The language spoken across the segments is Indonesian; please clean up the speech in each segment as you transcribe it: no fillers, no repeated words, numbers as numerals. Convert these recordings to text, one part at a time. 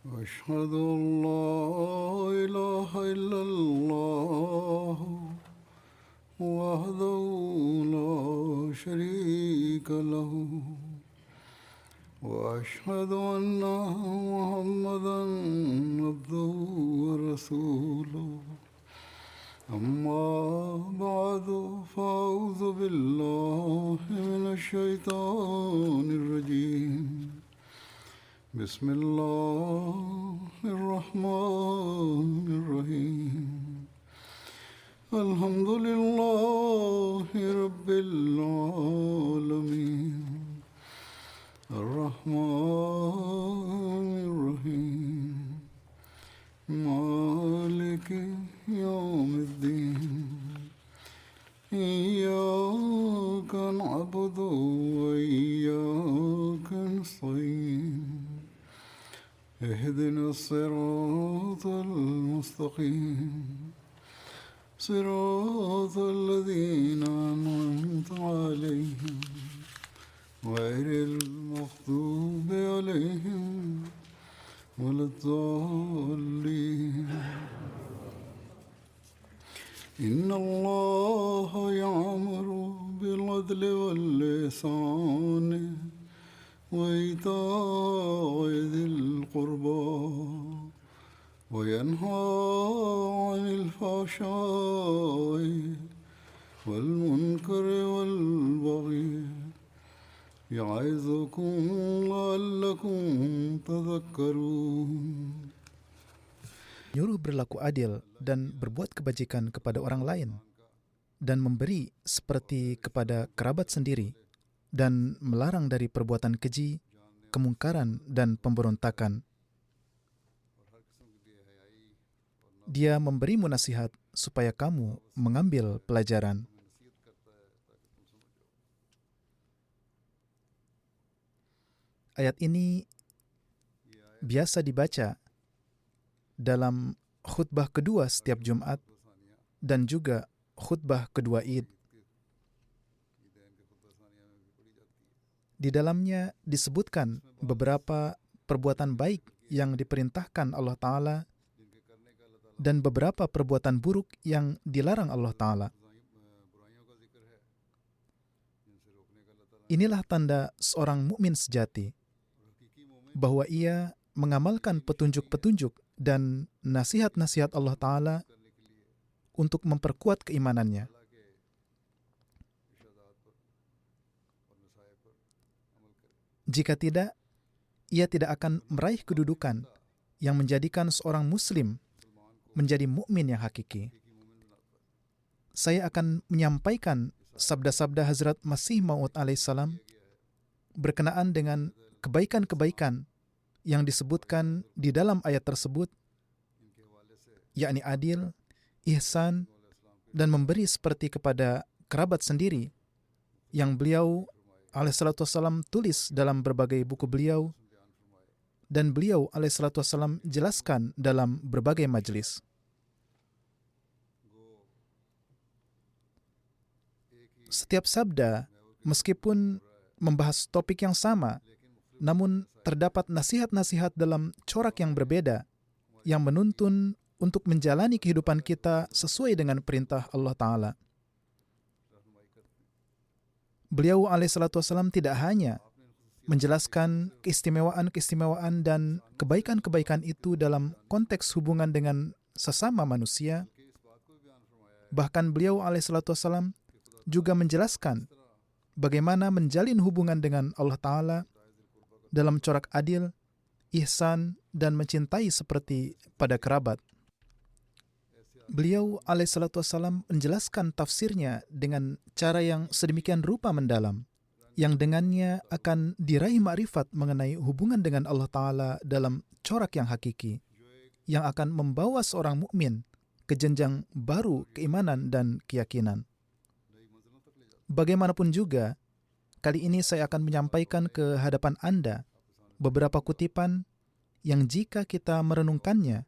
أشهد أن لا إله إلا الله وحده لا شريك له وأشهد أن محمدا عبده ورسوله أما بعد فأعوذ بالله من الشيطان الرجيم بسم الله الرحمن الرحيم الحمد لله رب العالمين الرحمن الرحيم مالك يوم الدين إياك نعبد وإياك نستعين اهدنا الصراط المستقيم صراط الذين أنعمت عليهم غير المغضوب عليهم ولا الضالين إن الله يأمر بالعدل والإحسان وإيتاء ذي القربى وينهى عن الفحشاء والمنكر والبغي يعظكم لعلكم تذكرون. Nyuruh berlaku adil dan berbuat kebajikan kepada orang lain, dan memberi seperti kepada kerabat sendiri, dan melarang dari perbuatan keji, kemungkaran, dan pemberontakan. Dia memberimu nasihat supaya kamu mengambil pelajaran. Ayat ini biasa dibaca dalam khutbah kedua setiap Jumat dan juga khutbah kedua Id. Di dalamnya disebutkan beberapa perbuatan baik yang diperintahkan Allah Ta'ala dan beberapa perbuatan buruk yang dilarang Allah Ta'ala. Inilah tanda seorang mukmin sejati, bahwa ia mengamalkan petunjuk-petunjuk dan nasihat-nasihat Allah Ta'ala untuk memperkuat keimanannya. Jika tidak, ia tidak akan meraih kedudukan yang menjadikan seorang muslim menjadi mukmin yang hakiki. Saya akan menyampaikan sabda-sabda Hazrat Masih Maud alaihissalam berkenaan dengan kebaikan-kebaikan yang disebutkan di dalam ayat tersebut, yakni adil, ihsan, dan memberi seperti kepada kerabat sendiri, yang beliau alaihissalatu wassalam tulis dalam berbagai buku beliau, dan beliau alaihissalatu wassalam jelaskan dalam berbagai majlis. Setiap sabda, meskipun membahas topik yang sama, namun terdapat nasihat-nasihat dalam corak yang berbeda, yang menuntun untuk menjalani kehidupan kita sesuai dengan perintah Allah Ta'ala. Beliau alaihissalatu wassalam tidak hanya menjelaskan keistimewaan-keistimewaan dan kebaikan-kebaikan itu dalam konteks hubungan dengan sesama manusia, bahkan beliau alaihissalatu wassalam juga menjelaskan bagaimana menjalin hubungan dengan Allah Ta'ala dalam corak adil, ihsan, dan mencintai seperti pada kerabat. Beliau alaihissalatu wassalam menjelaskan tafsirnya dengan cara yang sedemikian rupa mendalam, yang dengannya akan diraih makrifat mengenai hubungan dengan Allah Ta'ala dalam corak yang hakiki, yang akan membawa seorang mukmin ke jenjang baru keimanan dan keyakinan. Bagaimanapun juga, kali ini saya akan menyampaikan ke hadapan Anda beberapa kutipan yang jika kita merenungkannya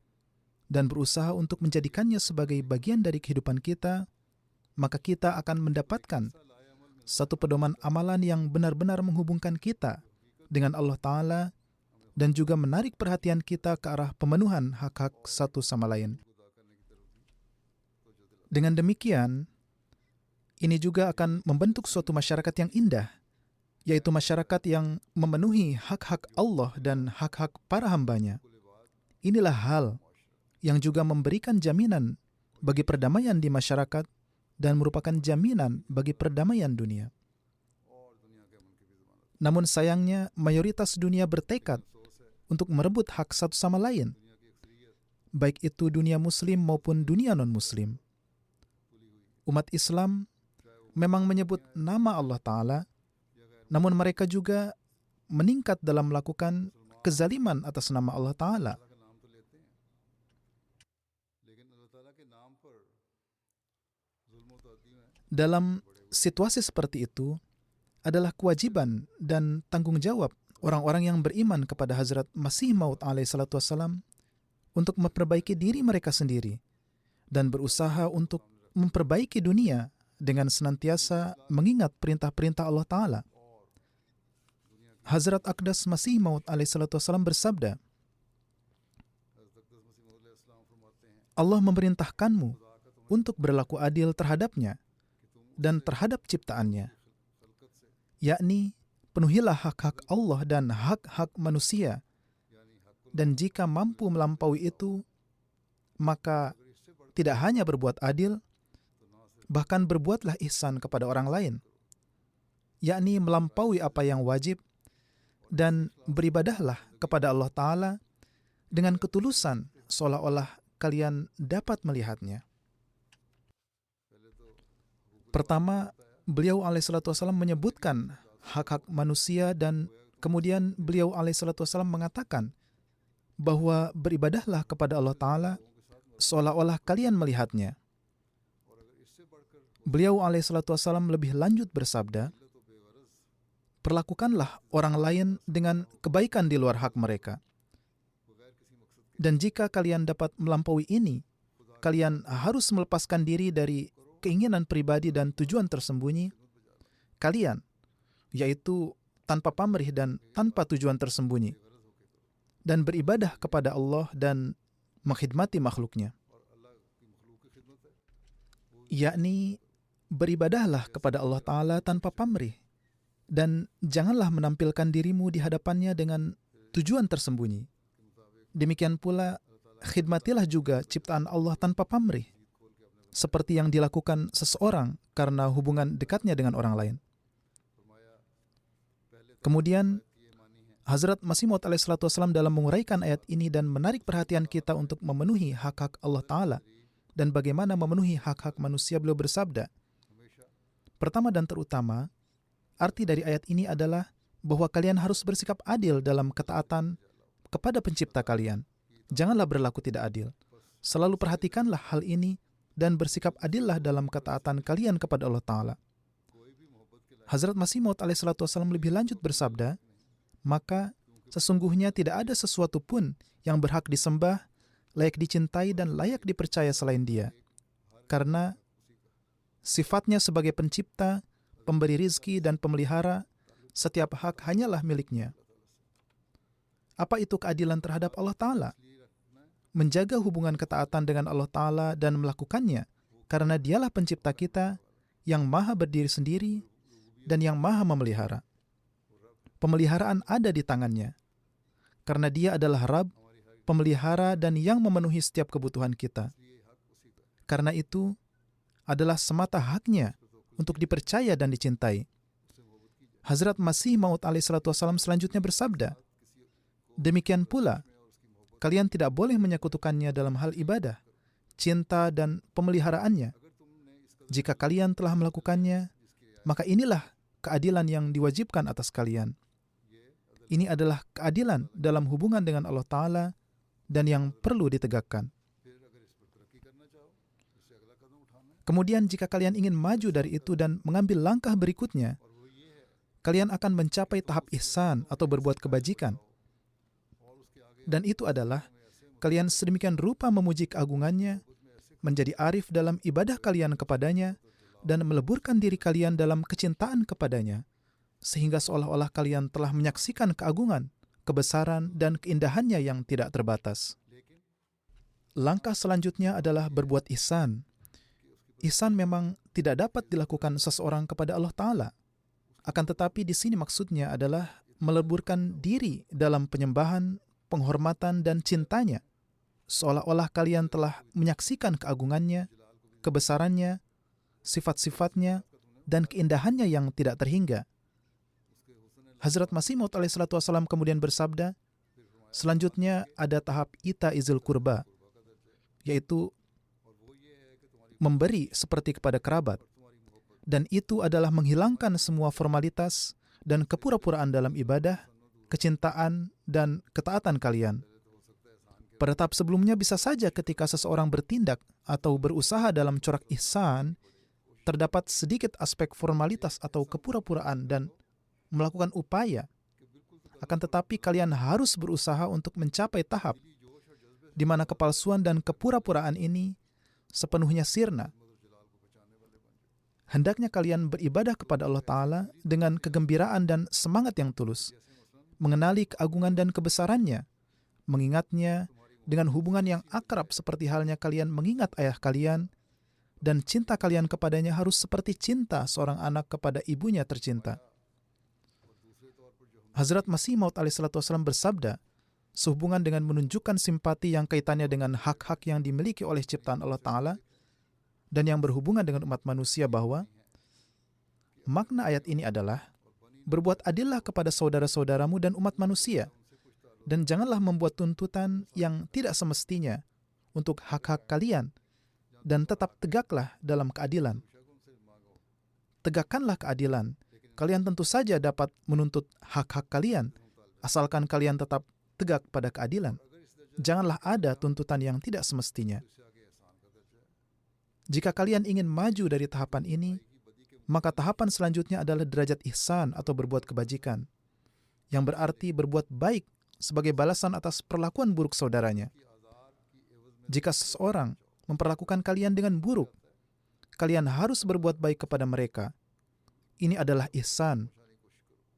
dan berusaha untuk menjadikannya sebagai bagian dari kehidupan kita, maka kita akan mendapatkan satu pedoman amalan yang benar-benar menghubungkan kita dengan Allah Ta'ala dan juga menarik perhatian kita ke arah pemenuhan hak-hak satu sama lain. Dengan demikian, ini juga akan membentuk suatu masyarakat yang indah, yaitu masyarakat yang memenuhi hak-hak Allah dan hak-hak para hambanya. Inilah hal yang juga memberikan jaminan bagi perdamaian di masyarakat dan merupakan jaminan bagi perdamaian dunia. Namun sayangnya, mayoritas dunia bertekad untuk merebut hak satu sama lain, baik itu dunia muslim maupun dunia non-muslim. Umat Islam memang menyebut nama Allah Ta'ala, namun mereka juga meningkat dalam melakukan kezaliman atas nama Allah Ta'ala. Dalam situasi seperti itu, adalah kewajiban dan tanggung jawab orang-orang yang beriman kepada Hazrat Masih Maud alaihissalatu wassalam untuk memperbaiki diri mereka sendiri dan berusaha untuk memperbaiki dunia dengan senantiasa mengingat perintah-perintah Allah Ta'ala. Hazrat Aqdas Masih Maud alaihissalatu wassalam bersabda, Allah memerintahkanmu untuk berlaku adil terhadapnya dan terhadap ciptaannya, yakni penuhilah hak-hak Allah dan hak-hak manusia, dan jika mampu melampaui itu, maka tidak hanya berbuat adil, bahkan berbuatlah ihsan kepada orang lain, yakni melampaui apa yang wajib, dan beribadahlah kepada Allah Ta'ala dengan ketulusan seolah-olah kalian dapat melihatnya. Pertama, beliau alaihissalatu wassalam menyebutkan hak-hak manusia dan kemudian beliau alaihissalatu wassalam mengatakan bahwa beribadahlah kepada Allah Ta'ala seolah-olah kalian melihatnya. Beliau alaihissalatu wassalam lebih lanjut bersabda, perlakukanlah orang lain dengan kebaikan di luar hak mereka. Dan jika kalian dapat melampaui ini, kalian harus melepaskan diri dari keinginan pribadi dan tujuan tersembunyi kalian, yaitu tanpa pamrih dan tanpa tujuan tersembunyi, dan beribadah kepada Allah dan mengkhidmati makhluknya. Yakni beribadahlah kepada Allah Ta'ala tanpa pamrih, dan janganlah menampilkan dirimu di hadapannya dengan tujuan tersembunyi. Demikian pula, khidmatilah juga ciptaan Allah tanpa pamrih, seperti yang dilakukan seseorang karena hubungan dekatnya dengan orang lain. Kemudian, Hazrat Masih Maud alaihissalatu wassalam dalam menguraikan ayat ini dan menarik perhatian kita untuk memenuhi hak-hak Allah Ta'ala dan bagaimana memenuhi hak-hak manusia, beliau bersabda, pertama dan terutama, arti dari ayat ini adalah bahwa kalian harus bersikap adil dalam ketaatan kepada pencipta kalian. Janganlah berlaku tidak adil. Selalu perhatikanlah hal ini dan bersikap adillah dalam ketaatan kalian kepada Allah Ta'ala. Hazrat Masih Maud alaihissalatu wassalam lebih lanjut bersabda, maka sesungguhnya tidak ada sesuatu pun yang berhak disembah, layak dicintai dan layak dipercaya selain Dia. Karena sifatnya sebagai pencipta, pemberi rizki dan pemelihara, setiap hak hanyalah miliknya. Apa itu keadilan terhadap Allah Ta'ala? Menjaga hubungan ketaatan dengan Allah Ta'ala dan melakukannya, karena Dialah pencipta kita yang maha berdiri sendiri dan yang maha memelihara. Pemeliharaan ada di tangannya, karena Dia adalah Rabb, pemelihara dan yang memenuhi setiap kebutuhan kita. Karena itu, adalah semata haknya untuk dipercaya dan dicintai. Hazrat Masih Maud alaihissalatu wassalam selanjutnya bersabda, demikian pula, kalian tidak boleh menyekutukannya dalam hal ibadah, cinta, dan pemeliharaannya. Jika kalian telah melakukannya, maka inilah keadilan yang diwajibkan atas kalian. Ini adalah keadilan dalam hubungan dengan Allah Ta'ala dan yang perlu ditegakkan. Kemudian jika kalian ingin maju dari itu dan mengambil langkah berikutnya, kalian akan mencapai tahap ihsan atau berbuat kebajikan. Dan itu adalah kalian sedemikian rupa memuji keagungannya, menjadi arif dalam ibadah kalian kepadanya, dan meleburkan diri kalian dalam kecintaan kepadanya, sehingga seolah-olah kalian telah menyaksikan keagungan, kebesaran, dan keindahannya yang tidak terbatas. Langkah selanjutnya adalah berbuat ihsan. Ihsan memang tidak dapat dilakukan seseorang kepada Allah Ta'ala. Akan tetapi di sini maksudnya adalah meleburkan diri dalam penyembahan, penghormatan, dan cintanya, seolah-olah kalian telah menyaksikan keagungannya, kebesarannya, sifat-sifatnya, dan keindahannya yang tidak terhingga. Hazrat Masih Maud alaihissalam kemudian bersabda, selanjutnya ada tahap ita izil kurba, yaitu memberi seperti kepada kerabat. Dan itu adalah menghilangkan semua formalitas dan kepura-puraan dalam ibadah, kecintaan, dan ketaatan kalian. Pada tahap sebelumnya bisa saja ketika seseorang bertindak atau berusaha dalam corak ihsan, terdapat sedikit aspek formalitas atau kepura-puraan dan melakukan upaya. Akan tetapi kalian harus berusaha untuk mencapai tahap di mana kepalsuan dan kepura-puraan ini sepenuhnya sirna. Hendaknya kalian beribadah kepada Allah Ta'ala dengan kegembiraan dan semangat yang tulus, mengenali keagungan dan kebesarannya, mengingatnya dengan hubungan yang akrab seperti halnya kalian mengingat ayah kalian, dan cinta kalian kepadanya harus seperti cinta seorang anak kepada ibunya tercinta. Hazrat Masih Maud alaihissalam bersabda, sehubungan dengan menunjukkan simpati yang kaitannya dengan hak-hak yang dimiliki oleh ciptaan Allah Ta'ala dan yang berhubungan dengan umat manusia, bahwa makna ayat ini adalah berbuat adillah kepada saudara-saudaramu dan umat manusia, dan janganlah membuat tuntutan yang tidak semestinya untuk hak-hak kalian, dan tetap tegaklah dalam keadilan. Tegakkanlah keadilan. Kalian tentu saja dapat menuntut hak-hak kalian, asalkan kalian tetap tegak pada keadilan. Janganlah ada tuntutan yang tidak semestinya. Jika kalian ingin maju dari tahapan ini, maka tahapan selanjutnya adalah derajat ihsan atau berbuat kebajikan, yang berarti berbuat baik sebagai balasan atas perlakuan buruk saudaranya. Jika seseorang memperlakukan kalian dengan buruk, kalian harus berbuat baik kepada mereka. Ini adalah ihsan.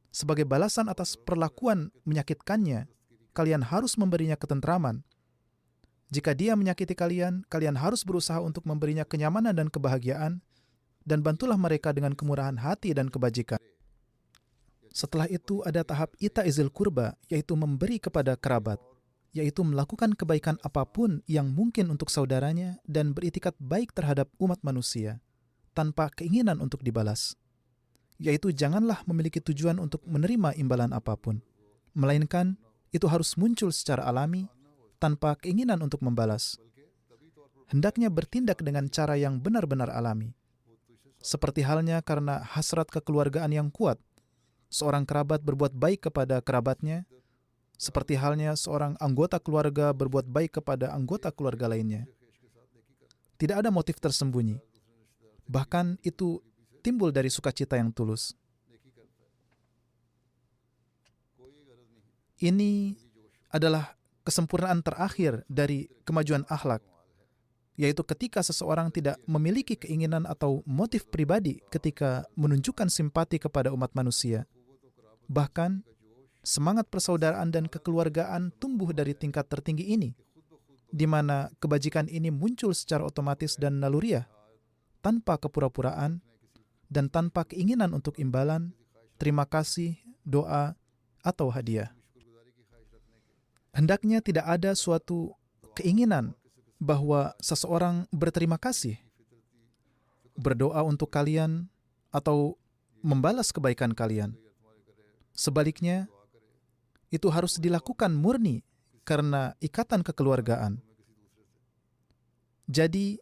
Sebagai balasan atas perlakuan menyakitkannya, kalian harus memberinya ketentraman. Jika dia menyakiti kalian, kalian harus berusaha untuk memberinya kenyamanan dan kebahagiaan, dan bantulah mereka dengan kemurahan hati dan kebajikan. Setelah itu ada tahap ita izil kurba, yaitu memberi kepada kerabat, yaitu melakukan kebaikan apapun yang mungkin untuk saudaranya dan beritikat baik terhadap umat manusia, tanpa keinginan untuk dibalas. Yaitu janganlah memiliki tujuan untuk menerima imbalan apapun, melainkan itu harus muncul secara alami, tanpa keinginan untuk membalas. Hendaknya bertindak dengan cara yang benar-benar alami. Seperti halnya karena hasrat kekeluargaan yang kuat, seorang kerabat berbuat baik kepada kerabatnya, seperti halnya seorang anggota keluarga berbuat baik kepada anggota keluarga lainnya. Tidak ada motif tersembunyi. Bahkan itu timbul dari sukacita yang tulus. Ini adalah kesempurnaan terakhir dari kemajuan akhlak, yaitu ketika seseorang tidak memiliki keinginan atau motif pribadi ketika menunjukkan simpati kepada umat manusia. Bahkan, semangat persaudaraan dan kekeluargaan tumbuh dari tingkat tertinggi ini, di mana kebajikan ini muncul secara otomatis dan naluriah, tanpa kepura-puraan, dan tanpa keinginan untuk imbalan, terima kasih, doa, atau hadiah. Hendaknya tidak ada suatu keinginan bahwa seseorang berterima kasih, berdoa untuk kalian, atau membalas kebaikan kalian. Sebaliknya, itu harus dilakukan murni karena ikatan kekeluargaan. Jadi,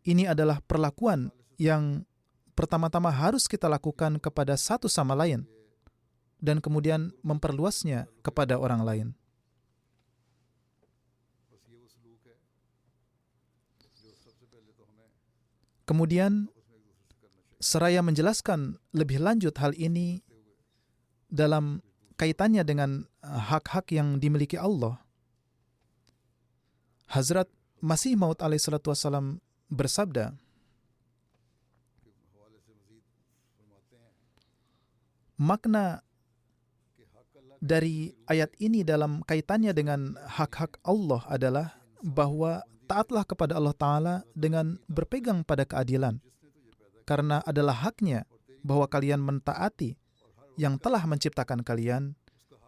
ini adalah perlakuan yang pertama-tama harus kita lakukan kepada satu sama lain, dan kemudian memperluasnya kepada orang lain. Kemudian, seraya menjelaskan lebih lanjut hal ini dalam kaitannya dengan hak-hak yang dimiliki Allah, Hazrat Masih Maud alaihissalam bersabda, makna dari ayat ini dalam kaitannya dengan hak-hak Allah adalah bahwa taatlah kepada Allah Ta'ala dengan berpegang pada keadilan, karena adalah haknya bahwa kalian mentaati yang telah menciptakan kalian,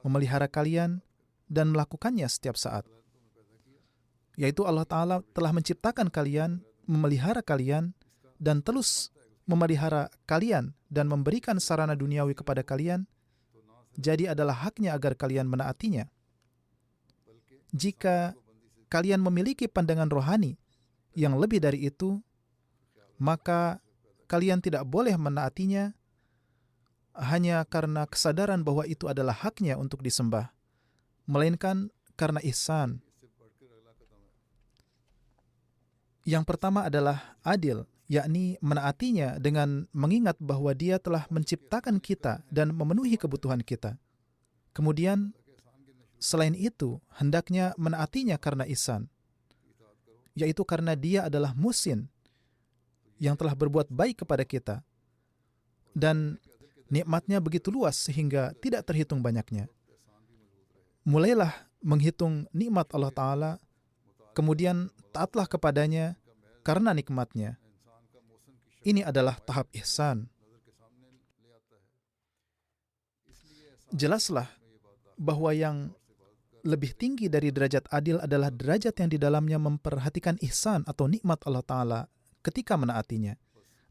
memelihara kalian, dan melakukannya setiap saat. Yaitu Allah Ta'ala telah menciptakan kalian, memelihara kalian, dan terus memelihara kalian dan memberikan sarana duniawi kepada kalian, jadi adalah haknya agar kalian menaatinya. Jika kalian memiliki pandangan rohani yang lebih dari itu, maka kalian tidak boleh menaatinya hanya karena kesadaran bahwa itu adalah haknya untuk disembah, melainkan karena ihsan. Yang pertama adalah adil, yakni menaatinya dengan mengingat bahwa Dia telah menciptakan kita dan memenuhi kebutuhan kita. Kemudian, selain itu, hendaknya menaatinya karena ihsan, yaitu karena Dia adalah muhsin, yang telah berbuat baik kepada kita, dan nikmatnya begitu luas sehingga tidak terhitung banyaknya. Mulailah menghitung nikmat Allah Ta'ala, kemudian taatlah kepadanya karena nikmatnya. Ini adalah tahap ihsan. Jelaslah bahwa yang lebih tinggi dari derajat adil adalah derajat yang di dalamnya memperhatikan ihsan atau nikmat Allah Ta'ala ketika menaatinya.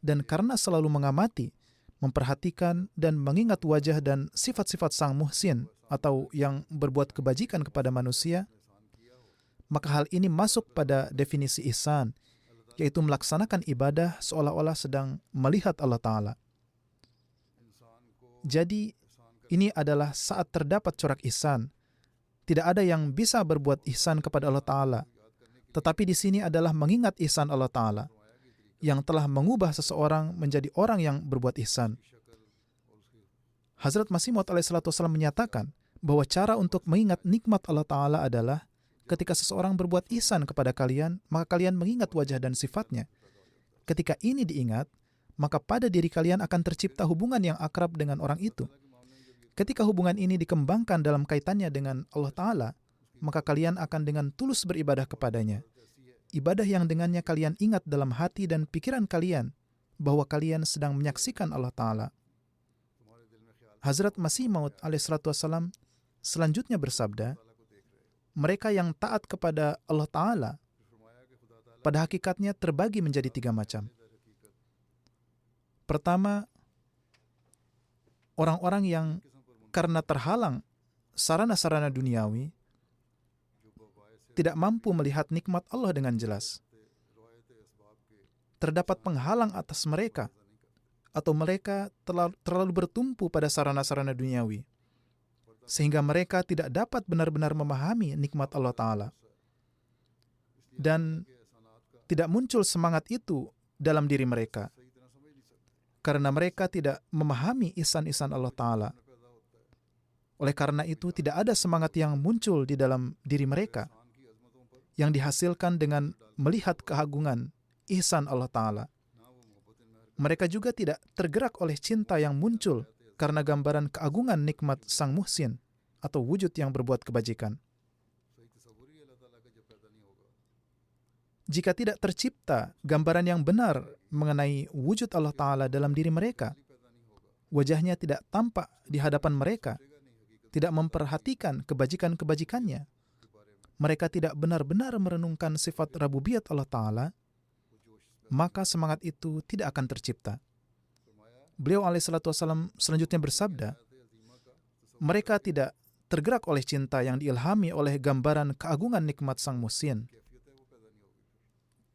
Dan karena selalu mengamati, memperhatikan, dan mengingat wajah dan sifat-sifat Sang Muhsin atau yang berbuat kebajikan kepada manusia, maka hal ini masuk pada definisi ihsan, yaitu melaksanakan ibadah seolah-olah sedang melihat Allah Ta'ala. Jadi, ini adalah saat terdapat corak ihsan. Tidak ada yang bisa berbuat ihsan kepada Allah Ta'ala, tetapi di sini adalah mengingat ihsan Allah Ta'ala, yang telah mengubah seseorang menjadi orang yang berbuat ihsan. Hazrat Masih Maud alaihissalam menyatakan bahwa cara untuk mengingat nikmat Allah Ta'ala adalah ketika seseorang berbuat ihsan kepada kalian, maka kalian mengingat wajah dan sifatnya. Ketika ini diingat, maka pada diri kalian akan tercipta hubungan yang akrab dengan orang itu. Ketika hubungan ini dikembangkan dalam kaitannya dengan Allah Ta'ala, maka kalian akan dengan tulus beribadah kepadanya. Ibadah yang dengannya kalian ingat dalam hati dan pikiran kalian bahwa kalian sedang menyaksikan Allah Ta'ala. Hazrat Masih Maud alaihissalam selanjutnya bersabda, mereka yang taat kepada Allah Ta'ala pada hakikatnya terbagi menjadi 3 macam. Pertama, orang-orang yang karena terhalang sarana-sarana duniawi tidak mampu melihat nikmat Allah dengan jelas. Terdapat penghalang atas mereka, atau mereka terlalu bertumpu pada sarana-sarana duniawi, sehingga mereka tidak dapat benar-benar memahami nikmat Allah Ta'ala. Dan tidak muncul semangat itu dalam diri mereka, karena mereka tidak memahami ihsan-ihsan Allah Ta'ala. Oleh karena itu, tidak ada semangat yang muncul di dalam diri mereka, yang dihasilkan dengan melihat keagungan ihsan Allah Ta'ala. Mereka juga tidak tergerak oleh cinta yang muncul karena gambaran keagungan nikmat Sang Muhsin atau wujud yang berbuat kebajikan. Jika tidak tercipta gambaran yang benar mengenai wujud Allah Ta'ala dalam diri mereka, wajahnya tidak tampak di hadapan mereka, tidak memperhatikan kebajikan-kebajikannya, mereka tidak benar-benar merenungkan sifat rububiyat Allah Ta'ala, maka semangat itu tidak akan tercipta. Beliau alaihissalam selanjutnya bersabda, mereka tidak tergerak oleh cinta yang diilhami oleh gambaran keagungan nikmat Sang Muhsin.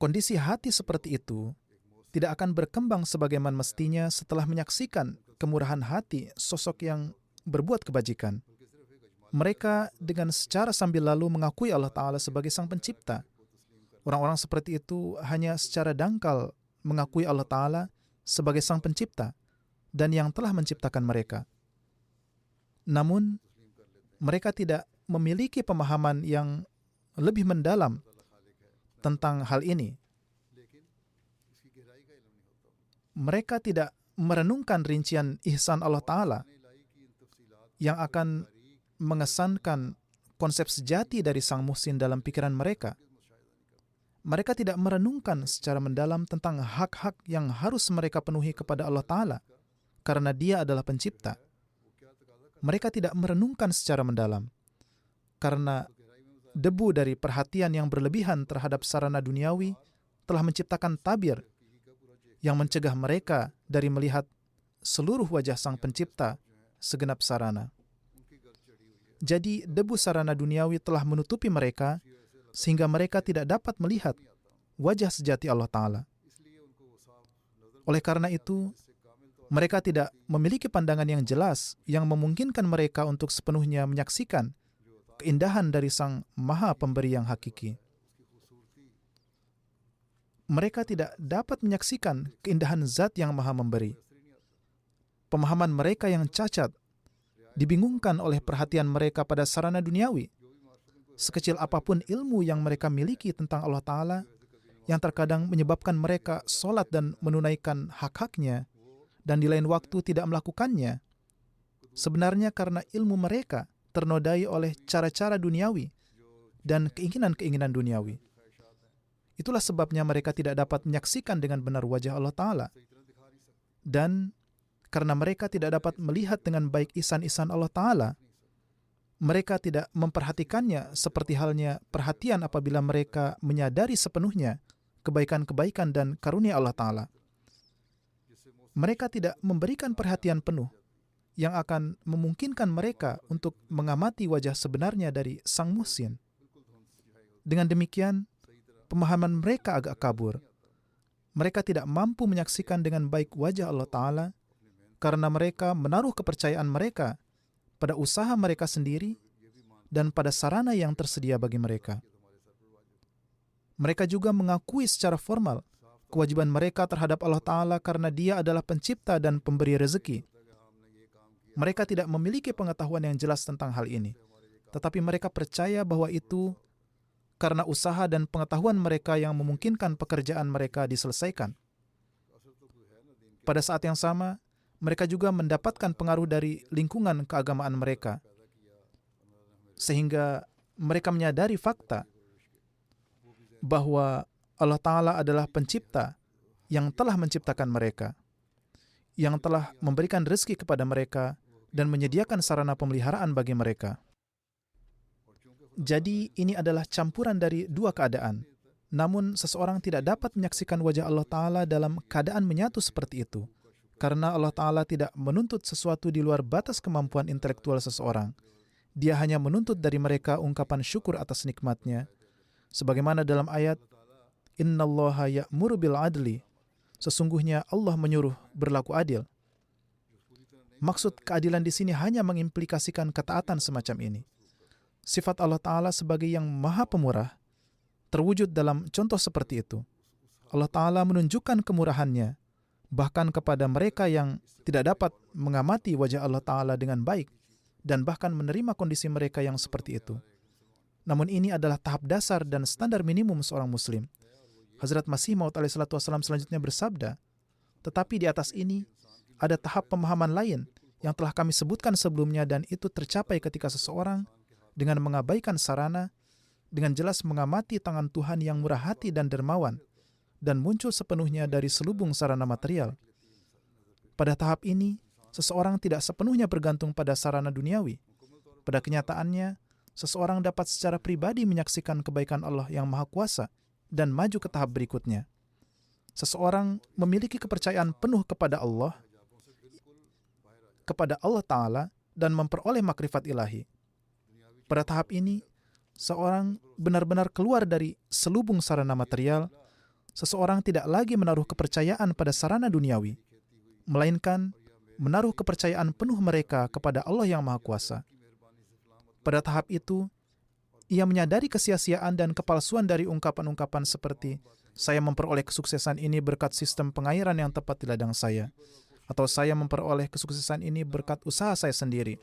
Kondisi hati seperti itu tidak akan berkembang sebagaimana mestinya setelah menyaksikan kemurahan hati sosok yang berbuat kebajikan. Mereka dengan secara sambil lalu mengakui Allah Ta'ala sebagai Sang Pencipta. Orang-orang seperti itu hanya secara dangkal mengakui Allah Ta'ala sebagai Sang Pencipta dan yang telah menciptakan mereka. Namun, mereka tidak memiliki pemahaman yang lebih mendalam tentang hal ini. Mereka tidak merenungkan rincian ihsan Allah Ta'ala yang akan mengesankan konsep sejati dari sang muhsin dalam pikiran mereka. Mereka tidak merenungkan secara mendalam tentang hak-hak yang harus mereka penuhi kepada Allah Ta'ala, karena Dia adalah pencipta. Mereka tidak merenungkan secara mendalam, karena debu dari perhatian yang berlebihan terhadap sarana duniawi telah menciptakan tabir yang mencegah mereka dari melihat seluruh wajah sang pencipta segenap sarana. Jadi, debu sarana duniawi telah menutupi mereka sehingga mereka tidak dapat melihat wajah sejati Allah Ta'ala. Oleh karena itu, mereka tidak memiliki pandangan yang jelas yang memungkinkan mereka untuk sepenuhnya menyaksikan keindahan dari Sang Maha Pemberi yang hakiki. Mereka tidak dapat menyaksikan keindahan Zat yang Maha Memberi. Pemahaman mereka yang cacat dibingungkan oleh perhatian mereka pada sarana duniawi. Sekecil apapun ilmu yang mereka miliki tentang Allah Ta'ala, yang terkadang menyebabkan mereka sholat dan menunaikan hak-haknya, dan di lain waktu tidak melakukannya, sebenarnya karena ilmu mereka ternodai oleh cara-cara duniawi dan keinginan-keinginan duniawi. Itulah sebabnya mereka tidak dapat menyaksikan dengan benar wajah Allah Ta'ala. Dan karena mereka tidak dapat melihat dengan baik ihsan-ihsan Allah Ta'ala, mereka tidak memperhatikannya seperti halnya perhatian apabila mereka menyadari sepenuhnya kebaikan-kebaikan dan karunia Allah Ta'ala. Mereka tidak memberikan perhatian penuh yang akan memungkinkan mereka untuk mengamati wajah sebenarnya dari Sang Muhsin. Dengan demikian, pemahaman mereka agak kabur. Mereka tidak mampu menyaksikan dengan baik wajah Allah Ta'ala karena mereka menaruh kepercayaan mereka pada usaha mereka sendiri dan pada sarana yang tersedia bagi mereka. Mereka juga mengakui secara formal kewajiban mereka terhadap Allah Ta'ala karena Dia adalah pencipta dan pemberi rezeki. Mereka tidak memiliki pengetahuan yang jelas tentang hal ini, tetapi mereka percaya bahwa itu karena usaha dan pengetahuan mereka yang memungkinkan pekerjaan mereka diselesaikan. Pada saat yang sama, mereka juga mendapatkan pengaruh dari lingkungan keagamaan mereka, sehingga mereka menyadari fakta bahwa Allah Ta'ala adalah pencipta yang telah menciptakan mereka, yang telah memberikan rezeki kepada mereka dan menyediakan sarana pemeliharaan bagi mereka. Jadi ini adalah campuran dari dua keadaan. Namun seseorang tidak dapat menyaksikan wajah Allah Ta'ala dalam keadaan menyatu seperti itu, karena Allah Ta'ala tidak menuntut sesuatu di luar batas kemampuan intelektual seseorang. Dia hanya menuntut dari mereka ungkapan syukur atas nikmatnya. Sebagaimana dalam ayat, Innallaha ya'muru bil adli. Sesungguhnya Allah menyuruh berlaku adil. Maksud keadilan di sini hanya mengimplikasikan ketaatan semacam ini. Sifat Allah Ta'ala sebagai yang maha pemurah terwujud dalam contoh seperti itu. Allah Ta'ala menunjukkan kemurahannya bahkan kepada mereka yang tidak dapat mengamati wajah Allah Ta'ala dengan baik dan bahkan menerima kondisi mereka yang seperti itu. Namun ini adalah tahap dasar dan standar minimum seorang Muslim. Hazrat Masih Maud alaihissalatu wassalam selanjutnya bersabda, tetapi di atas ini ada tahap pemahaman lain yang telah kami sebutkan sebelumnya dan itu tercapai ketika seseorang dengan mengabaikan sarana, dengan jelas mengamati tangan Tuhan yang murah hati dan dermawan, dan muncul sepenuhnya dari selubung sarana material. Pada tahap ini, seseorang tidak sepenuhnya bergantung pada sarana duniawi. Pada kenyataannya, seseorang dapat secara pribadi menyaksikan kebaikan Allah yang Maha Kuasa dan maju ke tahap berikutnya. Seseorang memiliki kepercayaan penuh kepada Allah Ta'ala dan memperoleh makrifat ilahi. Pada tahap ini, seorang benar-benar keluar dari selubung sarana material. Seseorang tidak lagi menaruh kepercayaan pada sarana duniawi, melainkan menaruh kepercayaan penuh mereka kepada Allah yang Maha Kuasa. Pada tahap itu, ia menyadari kesia-siaan dan kepalsuan dari ungkapan-ungkapan seperti, saya memperoleh kesuksesan ini berkat sistem pengairan yang tepat di ladang saya, atau saya memperoleh kesuksesan ini berkat usaha saya sendiri,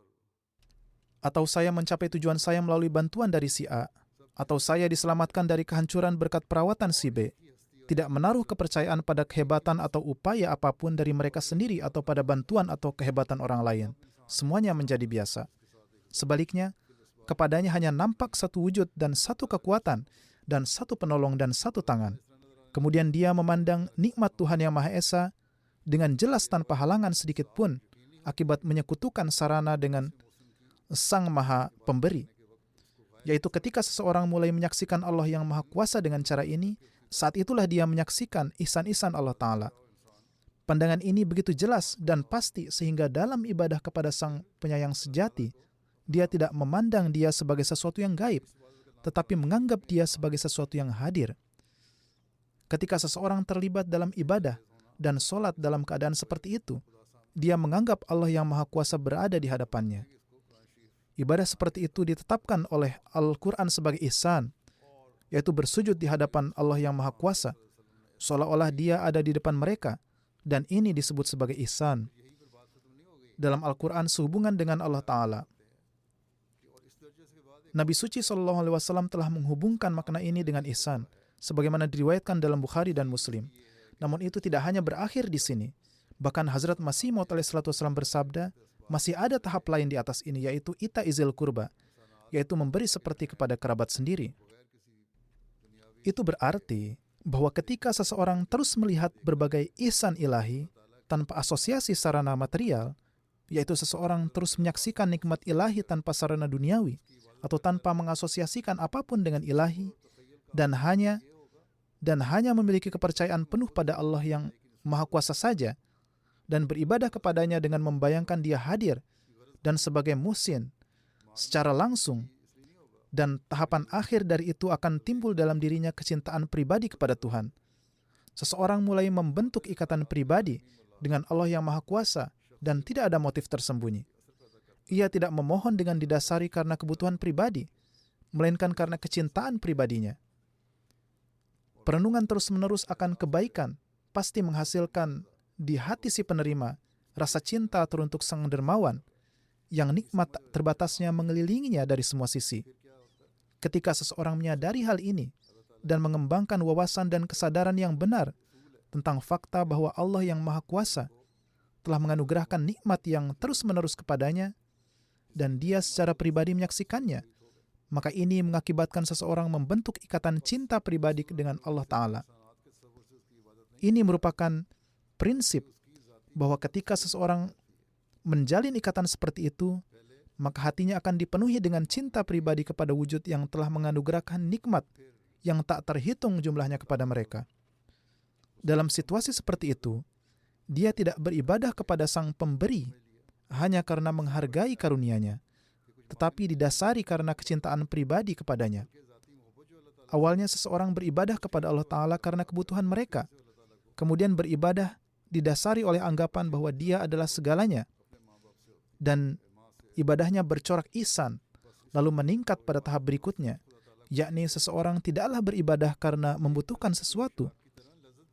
atau saya mencapai tujuan saya melalui bantuan dari si A, atau saya diselamatkan dari kehancuran berkat perawatan si B. Tidak menaruh kepercayaan pada kehebatan atau upaya apapun dari mereka sendiri atau pada bantuan atau kehebatan orang lain. Semuanya menjadi biasa. Sebaliknya, kepadanya hanya nampak satu wujud dan satu kekuatan dan satu penolong dan satu tangan. Kemudian dia memandang nikmat Tuhan Yang Maha Esa dengan jelas tanpa halangan sedikit pun akibat menyekutukan sarana dengan Sang Maha Pemberi. Yaitu ketika seseorang mulai menyaksikan Allah yang Maha Kuasa dengan cara ini, saat itulah dia menyaksikan ihsan-ihsan Allah Ta'ala. Pandangan ini begitu jelas dan pasti sehingga dalam ibadah kepada Sang Penyayang sejati, dia tidak memandang dia sebagai sesuatu yang gaib, tetapi menganggap dia sebagai sesuatu yang hadir. Ketika seseorang terlibat dalam ibadah dan sholat dalam keadaan seperti itu, dia menganggap Allah yang Maha Kuasa berada di hadapannya. Ibadah seperti itu ditetapkan oleh Al-Quran sebagai ihsan, yaitu bersujud di hadapan Allah yang Maha Kuasa, seolah-olah dia ada di depan mereka, dan ini disebut sebagai ihsan. Dalam Al-Quran sehubungan dengan Allah Ta'ala. Nabi Suci SAW telah menghubungkan makna ini dengan ihsan, sebagaimana diriwayatkan dalam Bukhari dan Muslim. Namun itu tidak hanya berakhir di sini. Bahkan Hazrat Masih Maud alaihissalam bersabda, masih ada tahap lain di atas ini, yaitu ita izil kurba, yaitu memberi seperti kepada kerabat sendiri. Itu berarti bahwa ketika seseorang terus melihat berbagai ihsan ilahi tanpa asosiasi sarana material, yaitu seseorang terus menyaksikan nikmat ilahi tanpa sarana duniawi, atau tanpa mengasosiasikan apapun dengan ilahi, dan hanya memiliki kepercayaan penuh pada Allah yang Maha Kuasa saja, dan beribadah kepadanya dengan membayangkan dia hadir dan sebagai muhsin secara langsung, dan tahapan akhir dari itu akan timbul dalam dirinya kecintaan pribadi kepada Tuhan. Seseorang mulai membentuk ikatan pribadi dengan Allah yang Maha Kuasa dan tidak ada motif tersembunyi. Ia tidak memohon dengan didasari karena kebutuhan pribadi, melainkan karena kecintaan pribadinya. Perenungan terus-menerus akan kebaikan pasti menghasilkan di hati si penerima rasa cinta teruntuk Sang Dermawan yang nikmat terbatasnya mengelilinginya dari semua sisi. Ketika seseorang menyadari hal ini dan mengembangkan wawasan dan kesadaran yang benar tentang fakta bahwa Allah yang Maha Kuasa telah menganugerahkan nikmat yang terus-menerus kepadanya dan dia secara pribadi menyaksikannya, maka ini mengakibatkan seseorang membentuk ikatan cinta pribadi dengan Allah Ta'ala. Ini merupakan prinsip bahwa ketika seseorang menjalin ikatan seperti itu, maka hatinya akan dipenuhi dengan cinta pribadi kepada wujud yang telah menganugerahkan nikmat yang tak terhitung jumlahnya kepada mereka. Dalam situasi seperti itu, dia tidak beribadah kepada Sang Pemberi hanya karena menghargai karunia-Nya, tetapi didasari karena kecintaan pribadi kepadanya. Awalnya seseorang beribadah kepada Allah Ta'ala karena kebutuhan mereka, kemudian beribadah didasari oleh anggapan bahwa dia adalah segalanya, dan ibadahnya bercorak ihsan, lalu meningkat pada tahap berikutnya, yakni seseorang tidaklah beribadah karena membutuhkan sesuatu,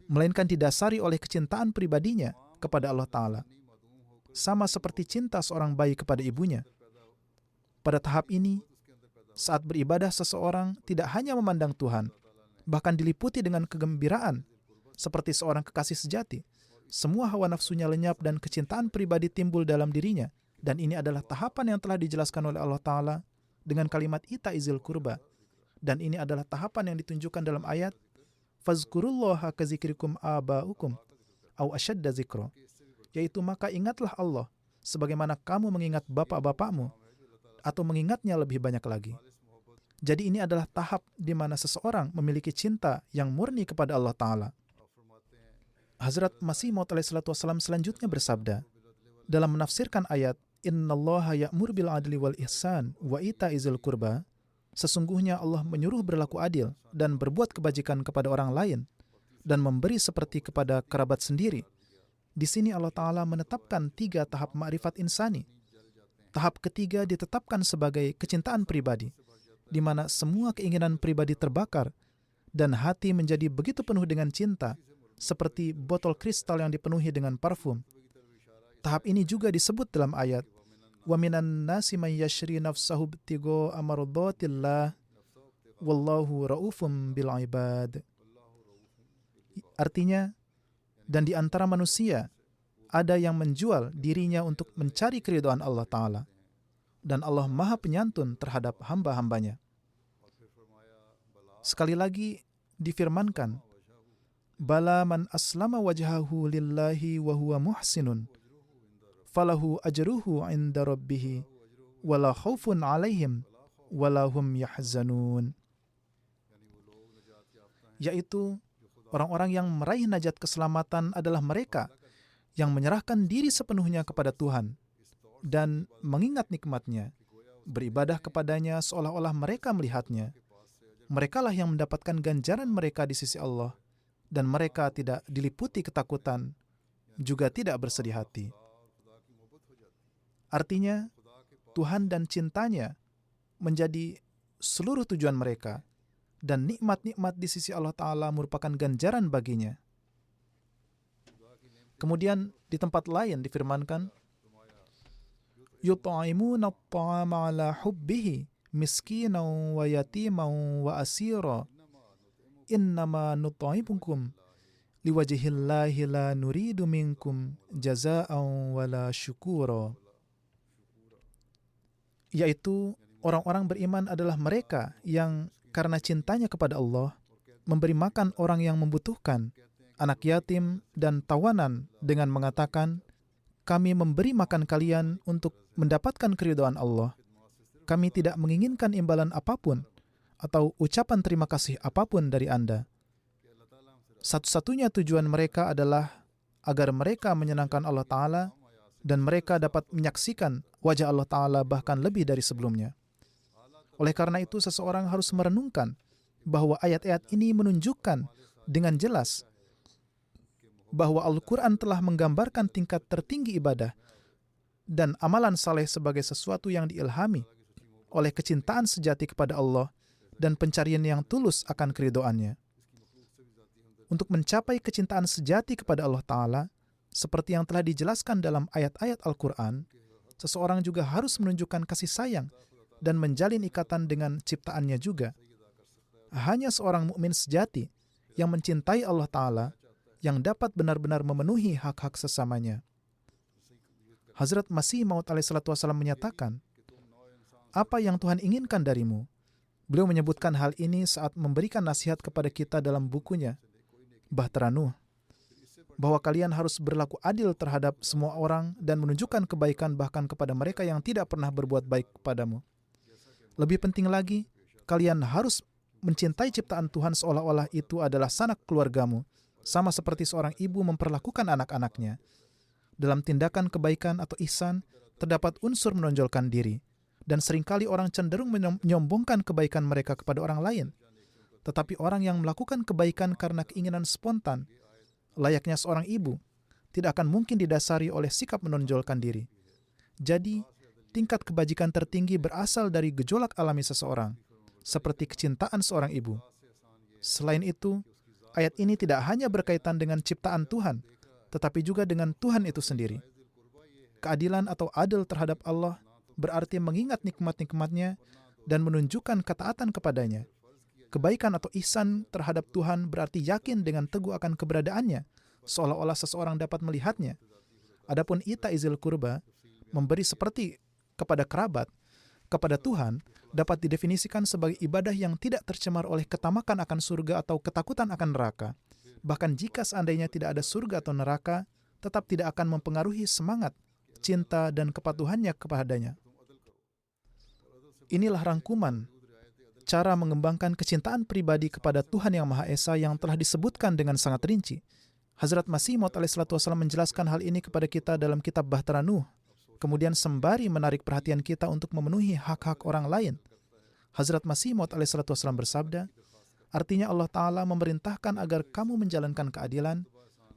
melainkan didasari oleh kecintaan pribadinya kepada Allah Ta'ala, sama seperti cinta seorang bayi kepada ibunya. Pada tahap ini, saat beribadah seseorang tidak hanya memandang Tuhan, bahkan diliputi dengan kegembiraan, seperti seorang kekasih sejati. Semua hawa nafsunya lenyap dan kecintaan pribadi timbul dalam dirinya. Dan ini adalah tahapan yang telah dijelaskan oleh Allah Ta'ala dengan kalimat ita izil kurba. Dan ini adalah tahapan yang ditunjukkan dalam ayat fazkurullaha kazikrikum aba'ukum au asyadda zikro, yaitu maka ingatlah Allah sebagaimana kamu mengingat bapak-bapakmu atau mengingatnya lebih banyak lagi. Jadi ini adalah tahap di mana seseorang memiliki cinta yang murni kepada Allah Ta'ala. Hazrat Masih Maud alaihissalam selanjutnya bersabda dalam menafsirkan ayat innallaha ya'mur bil adli wal ihsan wa ita'izil kurba, sesungguhnya Allah menyuruh berlaku adil dan berbuat kebajikan kepada orang lain dan memberi seperti kepada kerabat sendiri. Di sini Allah Ta'ala menetapkan 3 tahap ma'rifat insani. Tahap ketiga ditetapkan sebagai kecintaan pribadi, di mana semua keinginan pribadi terbakar dan hati menjadi begitu penuh dengan cinta, seperti botol kristal yang dipenuhi dengan parfum. Tahap ini juga disebut dalam ayat wa minan nasi may yashri nafsahu ibtigha amradatillah wallahu raufum bil ibad. Artinya, dan di antara manusia ada yang menjual dirinya untuk mencari keridhaan Allah Ta'ala, dan Allah Maha Penyantun terhadap hamba-hambanya. Sekali lagi difirmankan, Bala man aslama wajhahu lillahi wa huwa muhsinun, falahu ajruhu inda rabbih, wala khaufun alaihim, wala hum yahzanun. Yaitu, orang-orang yang meraih najat keselamatan adalah mereka yang menyerahkan diri sepenuhnya kepada Tuhan dan mengingat nikmatnya, beribadah kepadanya seolah-olah mereka melihatnya. Merekalah yang mendapatkan ganjaran mereka di sisi Allah, dan mereka tidak diliputi ketakutan, juga tidak bersedih hati. Artinya, Tuhan dan cintanya menjadi seluruh tujuan mereka, dan nikmat-nikmat di sisi Allah Ta'ala merupakan ganjaran baginya. Kemudian di tempat lain difirmankan, yut'imuna at-ta'ama ala hubbihi miskinan wa yatiman wa asira innama nut'imukum liwajhillahi la nuridu minkum jazaa'an wala syukura. Yaitu orang-orang beriman adalah mereka yang karena cintanya kepada Allah memberi makan orang yang membutuhkan, anak yatim dan tawanan dengan mengatakan, kami memberi makan kalian untuk mendapatkan keridhaan Allah. Kami tidak menginginkan imbalan apapun atau ucapan terima kasih apapun dari Anda. Satu-satunya tujuan mereka adalah agar mereka menyenangkan Allah Ta'ala dan mereka dapat menyaksikan wajah Allah Ta'ala bahkan lebih dari sebelumnya. Oleh karena itu, seseorang harus merenungkan bahwa ayat-ayat ini menunjukkan dengan jelas bahwa Al-Quran telah menggambarkan tingkat tertinggi ibadah dan amalan saleh sebagai sesuatu yang diilhami oleh kecintaan sejati kepada Allah dan pencarian yang tulus akan keridhoannya. Untuk mencapai kecintaan sejati kepada Allah Ta'ala, seperti yang telah dijelaskan dalam ayat-ayat Al-Quran, seseorang juga harus menunjukkan kasih sayang dan menjalin ikatan dengan ciptaannya juga. Hanya seorang mukmin sejati yang mencintai Allah Ta'ala yang dapat benar-benar memenuhi hak-hak sesamanya. Hazrat Masih Maud alaihissalatu wassalam menyatakan, apa yang Tuhan inginkan darimu? Beliau menyebutkan hal ini saat memberikan nasihat kepada kita dalam bukunya, Bahtera Nuh, bahwa kalian harus berlaku adil terhadap semua orang dan menunjukkan kebaikan bahkan kepada mereka yang tidak pernah berbuat baik kepadamu. Lebih penting lagi, kalian harus mencintai ciptaan Tuhan seolah-olah itu adalah sanak keluargamu, sama seperti seorang ibu memperlakukan anak-anaknya. Dalam tindakan kebaikan atau ihsan, terdapat unsur menonjolkan diri, dan seringkali orang cenderung menyombongkan kebaikan mereka kepada orang lain. Tetapi orang yang melakukan kebaikan karena keinginan spontan, layaknya seorang ibu, tidak akan mungkin didasari oleh sikap menonjolkan diri. Jadi, tingkat kebajikan tertinggi berasal dari gejolak alami seseorang, seperti kecintaan seorang ibu. Selain itu, ayat ini tidak hanya berkaitan dengan ciptaan Tuhan, tetapi juga dengan Tuhan itu sendiri. Keadilan atau adil terhadap Allah berarti mengingat nikmat-nikmatnya dan menunjukkan ketaatan kepadanya. Kebaikan atau ihsan terhadap Tuhan berarti yakin dengan teguh akan keberadaannya, seolah-olah seseorang dapat melihatnya. Adapun ita izil kurba, memberi seperti kepada kerabat, kepada Tuhan, dapat didefinisikan sebagai ibadah yang tidak tercemar oleh ketamakan akan surga atau ketakutan akan neraka. Bahkan jika seandainya tidak ada surga atau neraka, tetap tidak akan mempengaruhi semangat, cinta, dan kepatuhannya kepadanya. Inilah rangkuman cara mengembangkan kecintaan pribadi kepada Tuhan Yang Maha Esa yang telah disebutkan dengan sangat rinci. Hazrat Masih Maud alaihissalatu wassalam menjelaskan hal ini kepada kita dalam kitab Bahtera Nuh, kemudian sembari menarik perhatian kita untuk memenuhi hak-hak orang lain. Hazrat Masih Maud alaihissalatu wassalam bersabda, artinya Allah Ta'ala memerintahkan agar kamu menjalankan keadilan,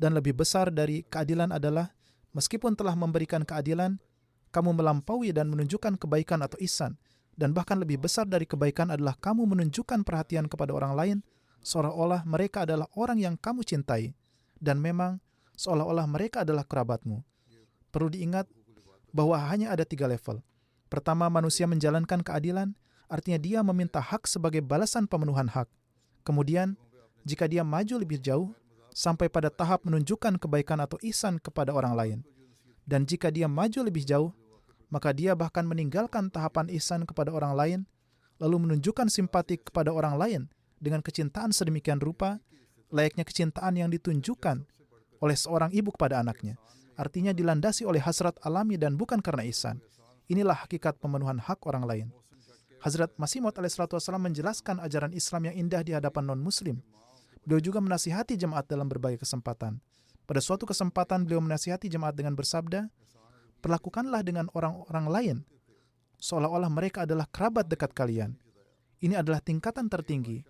dan lebih besar dari keadilan adalah, meskipun telah memberikan keadilan, kamu melampaui dan menunjukkan kebaikan atau ihsan. Dan bahkan lebih besar dari kebaikan adalah kamu menunjukkan perhatian kepada orang lain, seolah-olah mereka adalah orang yang kamu cintai, dan memang seolah-olah mereka adalah kerabatmu. Perlu diingat bahwa hanya ada 3 level. Pertama, manusia menjalankan keadilan, artinya dia meminta hak sebagai balasan pemenuhan hak. Kemudian, jika dia maju lebih jauh, sampai pada tahap menunjukkan kebaikan atau ihsan kepada orang lain. Dan jika dia maju lebih jauh, maka dia bahkan meninggalkan tahapan ihsan kepada orang lain, lalu menunjukkan simpati kepada orang lain dengan kecintaan sedemikian rupa, layaknya kecintaan yang ditunjukkan oleh seorang ibu kepada anaknya. Artinya dilandasi oleh hasrat alami dan bukan karena ihsan. Inilah hakikat pemenuhan hak orang lain. Hazrat Masih Maud alaihissalam menjelaskan ajaran Islam yang indah di hadapan non-muslim. Beliau juga menasihati jemaat dalam berbagai kesempatan. Pada suatu kesempatan beliau menasihati jemaat dengan bersabda, perlakukanlah dengan orang-orang lain seolah-olah mereka adalah kerabat dekat kalian. Ini adalah tingkatan tertinggi.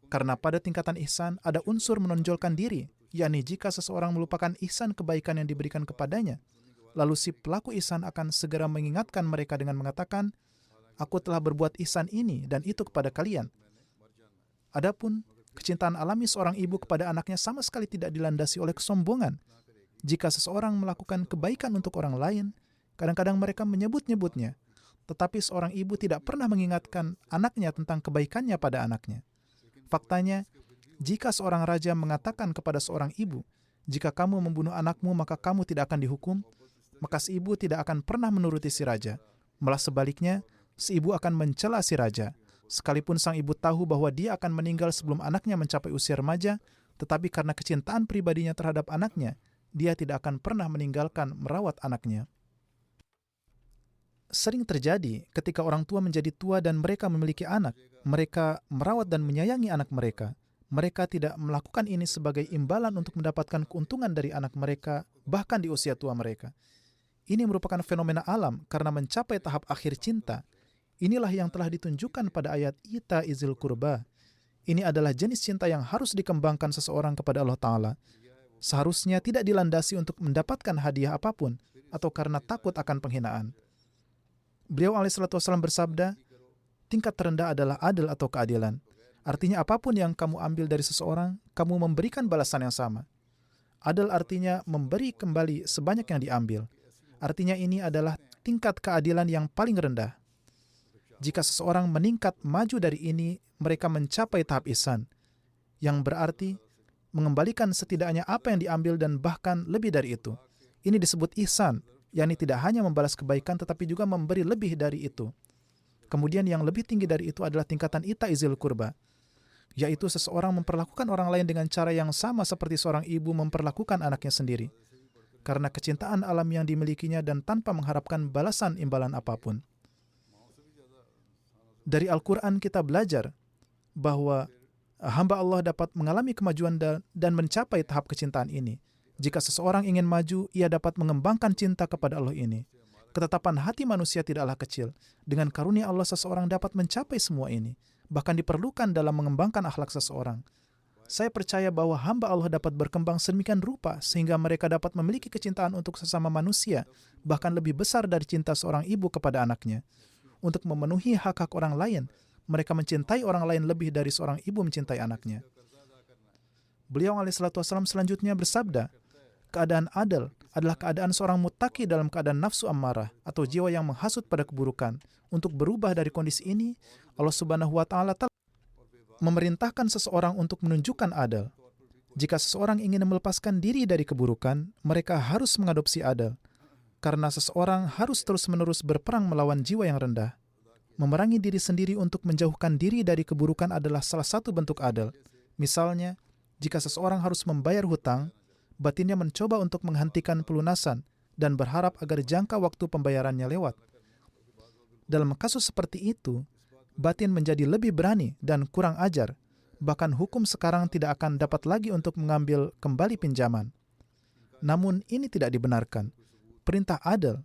Karena pada tingkatan ihsan ada unsur menonjolkan diri, yakni jika seseorang melupakan ihsan kebaikan yang diberikan kepadanya, lalu si pelaku ihsan akan segera mengingatkan mereka dengan mengatakan, aku telah berbuat ihsan ini dan itu kepada kalian. Adapun kecintaan alami seorang ibu kepada anaknya sama sekali tidak dilandasi oleh kesombongan. Jika seseorang melakukan kebaikan untuk orang lain, kadang-kadang mereka menyebut-nyebutnya, tetapi seorang ibu tidak pernah mengingatkan anaknya tentang kebaikannya pada anaknya. Faktanya, jika seorang raja mengatakan kepada seorang ibu, jika kamu membunuh anakmu maka kamu tidak akan dihukum, maka si ibu tidak akan pernah menuruti si raja. Malah sebaliknya, si ibu akan mencela si raja. Sekalipun sang ibu tahu bahwa dia akan meninggal sebelum anaknya mencapai usia remaja, tetapi karena kecintaan pribadinya terhadap anaknya, dia tidak akan pernah meninggalkan merawat anaknya. Sering terjadi ketika orang tua menjadi tua dan mereka memiliki anak, mereka merawat dan menyayangi anak mereka. Mereka tidak melakukan ini sebagai imbalan untuk mendapatkan keuntungan dari anak mereka, bahkan di usia tua mereka. Ini merupakan fenomena alam karena mencapai tahap akhir cinta. Inilah yang telah ditunjukkan pada ayat Ita izil kurba. Ini adalah jenis cinta yang harus dikembangkan seseorang kepada Allah Ta'ala. Seharusnya tidak dilandasi untuk mendapatkan hadiah apapun atau karena takut akan penghinaan. Beliau alaihissalam bersabda, tingkat terendah adalah adil atau keadilan. Artinya apapun yang kamu ambil dari seseorang, kamu memberikan balasan yang sama. Adil artinya memberi kembali sebanyak yang diambil. Artinya ini adalah tingkat keadilan yang paling rendah. Jika seseorang meningkat maju dari ini, mereka mencapai tahap ihsan, yang berarti mengembalikan setidaknya apa yang diambil dan bahkan lebih dari itu. Ini disebut ihsan, yakni tidak hanya membalas kebaikan tetapi juga memberi lebih dari itu. Kemudian yang lebih tinggi dari itu adalah tingkatan ita izil kurba, yaitu seseorang memperlakukan orang lain dengan cara yang sama seperti seorang ibu memperlakukan anaknya sendiri, karena kecintaan alam yang dimilikinya dan tanpa mengharapkan balasan imbalan apapun. Dari Al-Quran kita belajar bahwa hamba Allah dapat mengalami kemajuan dan mencapai tahap kecintaan ini. Jika seseorang ingin maju, ia dapat mengembangkan cinta kepada Allah ini. Ketetapan hati manusia tidaklah kecil. Dengan karunia Allah, seseorang dapat mencapai semua ini. Bahkan diperlukan dalam mengembangkan akhlak seseorang. Saya percaya bahwa hamba Allah dapat berkembang sedemikian rupa sehingga mereka dapat memiliki kecintaan untuk sesama manusia, bahkan lebih besar dari cinta seorang ibu kepada anaknya. Untuk memenuhi hak-hak orang lain, mereka mencintai orang lain lebih dari seorang ibu mencintai anaknya. Beliau alaihissalam selanjutnya bersabda, keadaan adil adalah keadaan seorang muttaqi dalam keadaan nafsu ammarah atau jiwa yang menghasut pada keburukan. Untuk berubah dari kondisi ini, Allah Subhanahu wa Ta'ala telah memerintahkan seseorang untuk menunjukkan adil. Jika seseorang ingin melepaskan diri dari keburukan, mereka harus mengadopsi adil. Karena seseorang harus terus-menerus berperang melawan jiwa yang rendah. Memerangi diri sendiri untuk menjauhkan diri dari keburukan adalah salah satu bentuk adil. Misalnya, jika seseorang harus membayar hutang, batinnya mencoba untuk menghentikan pelunasan dan berharap agar jangka waktu pembayarannya lewat. Dalam kasus seperti itu, batin menjadi lebih berani dan kurang ajar. Bahkan hukum sekarang tidak akan dapat lagi untuk mengambil kembali pinjaman. Namun ini tidak dibenarkan. Perintah adil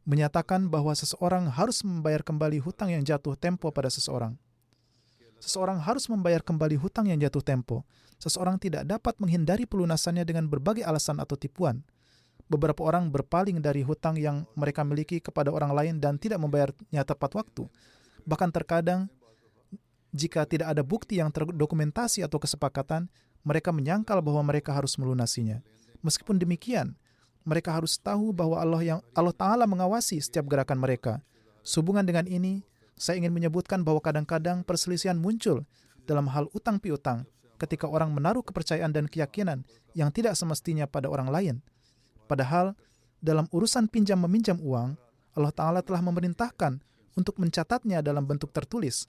menyatakan bahwa seseorang harus membayar kembali hutang yang jatuh tempo pada seseorang. Seseorang harus membayar kembali hutang yang jatuh tempo. Seseorang tidak dapat menghindari pelunasannya dengan berbagai alasan atau tipuan. Beberapa orang berpaling dari hutang yang mereka miliki kepada orang lain dan tidak membayarnya tepat waktu. Bahkan terkadang, jika tidak ada bukti yang terdokumentasi atau kesepakatan, mereka menyangkal bahwa mereka harus melunasinya. Meskipun demikian, mereka harus tahu bahwa Allah Ta'ala mengawasi setiap gerakan mereka. Sehubungan dengan ini, saya ingin menyebutkan bahwa kadang-kadang perselisihan muncul dalam hal utang piutang ketika orang menaruh kepercayaan dan keyakinan yang tidak semestinya pada orang lain. Padahal, dalam urusan pinjam-meminjam uang, Allah Ta'ala telah memerintahkan untuk mencatatnya dalam bentuk tertulis.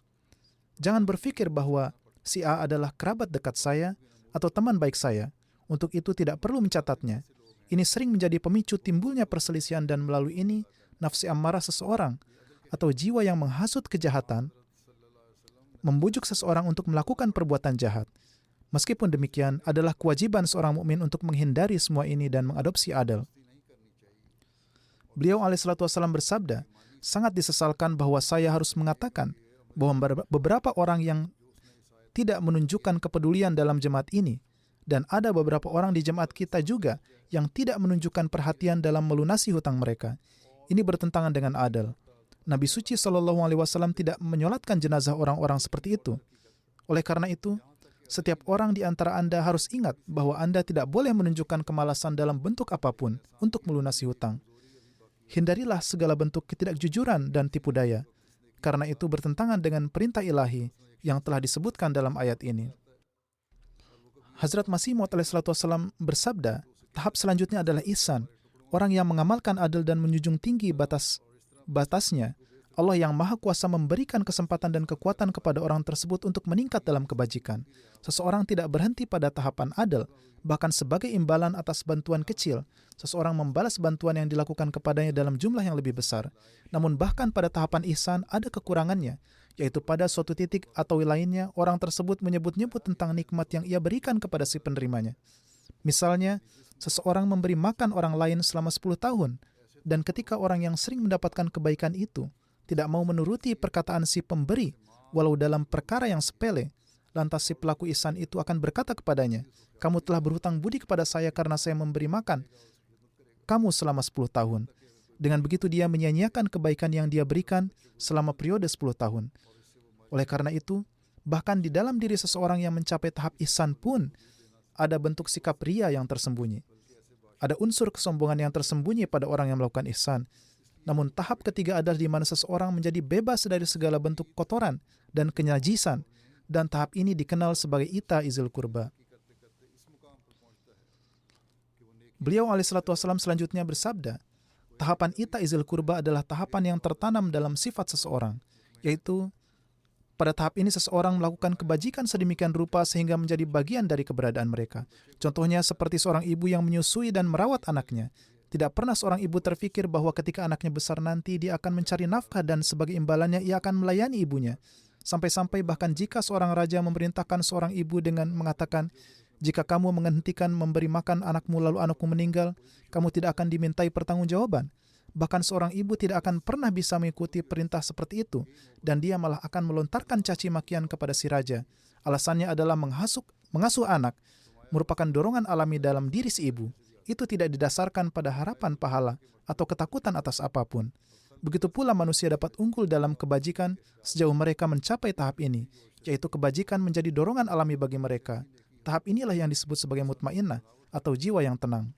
Jangan berpikir bahwa si A adalah kerabat dekat saya atau teman baik saya. Untuk itu tidak perlu mencatatnya. Ini sering menjadi pemicu timbulnya perselisihan dan melalui ini nafsi amarah seseorang atau jiwa yang menghasut kejahatan membujuk seseorang untuk melakukan perbuatan jahat. Meskipun demikian, adalah kewajiban seorang mukmin untuk menghindari semua ini dan mengadopsi adil. Beliau alaihissalatu wassalam bersabda, sangat disesalkan bahwa saya harus mengatakan bahwa beberapa orang yang tidak menunjukkan kepedulian dalam jemaat ini, dan ada beberapa orang di jemaat kita juga yang tidak menunjukkan perhatian dalam melunasi hutang mereka. Ini bertentangan dengan adil. Nabi suci SAW tidak menyolatkan jenazah orang-orang seperti itu. Oleh karena itu, setiap orang di antara Anda harus ingat bahwa Anda tidak boleh menunjukkan kemalasan dalam bentuk apapun untuk melunasi hutang. Hindarilah segala bentuk ketidakjujuran dan tipu daya, karena itu bertentangan dengan perintah ilahi yang telah disebutkan dalam ayat ini. Hazrat Masih Maud alaihissalam bersabda, tahap selanjutnya adalah ihsan, orang yang mengamalkan adil dan menjunjung tinggi batasnya. Allah yang Maha Kuasa memberikan kesempatan dan kekuatan kepada orang tersebut untuk meningkat dalam kebajikan. Seseorang tidak berhenti pada tahapan adil, bahkan sebagai imbalan atas bantuan kecil, seseorang membalas bantuan yang dilakukan kepadanya dalam jumlah yang lebih besar. Namun bahkan pada tahapan ihsan ada kekurangannya, yaitu pada suatu titik atau lainnya orang tersebut menyebut-nyebut tentang nikmat yang ia berikan kepada si penerimanya. Misalnya, seseorang memberi makan orang lain selama 10 tahun, dan ketika orang yang sering mendapatkan kebaikan itu tidak mau menuruti perkataan si pemberi, walau dalam perkara yang sepele, lantas si pelaku ihsan itu akan berkata kepadanya, kamu telah berhutang budi kepada saya karena saya memberi makan kamu selama 10 tahun. Dengan begitu dia menyia-nyiakan kebaikan yang dia berikan selama periode 10 tahun. Oleh karena itu, bahkan di dalam diri seseorang yang mencapai tahap ihsan pun, ada bentuk sikap ria yang tersembunyi. Ada unsur kesombongan yang tersembunyi pada orang yang melakukan ihsan. Namun tahap ketiga adalah di mana seseorang menjadi bebas dari segala bentuk kotoran dan kenyajisan, dan tahap ini dikenal sebagai ita izil kurba. Beliau alaihissalatu wassalam selanjutnya bersabda, tahapan ita izil kurba adalah tahapan yang tertanam dalam sifat seseorang, yaitu pada tahap ini seseorang melakukan kebajikan sedemikian rupa sehingga menjadi bagian dari keberadaan mereka. Contohnya seperti seorang ibu yang menyusui dan merawat anaknya. Tidak pernah seorang ibu terfikir bahwa ketika anaknya besar nanti dia akan mencari nafkah dan sebagai imbalannya ia akan melayani ibunya. Sampai-sampai bahkan jika seorang raja memerintahkan seorang ibu dengan mengatakan, jika kamu menghentikan memberi makan anakmu lalu anakmu meninggal, kamu tidak akan dimintai pertanggungjawaban. Bahkan seorang ibu tidak akan pernah bisa mengikuti perintah seperti itu, dan dia malah akan melontarkan caci makian kepada si raja. Alasannya adalah mengasuh anak merupakan dorongan alami dalam diri si ibu. Itu tidak didasarkan pada harapan pahala atau ketakutan atas apapun. Begitu pula manusia dapat unggul dalam kebajikan sejauh mereka mencapai tahap ini, yaitu kebajikan menjadi dorongan alami bagi mereka. Tahap inilah yang disebut sebagai mutmainnah atau jiwa yang tenang.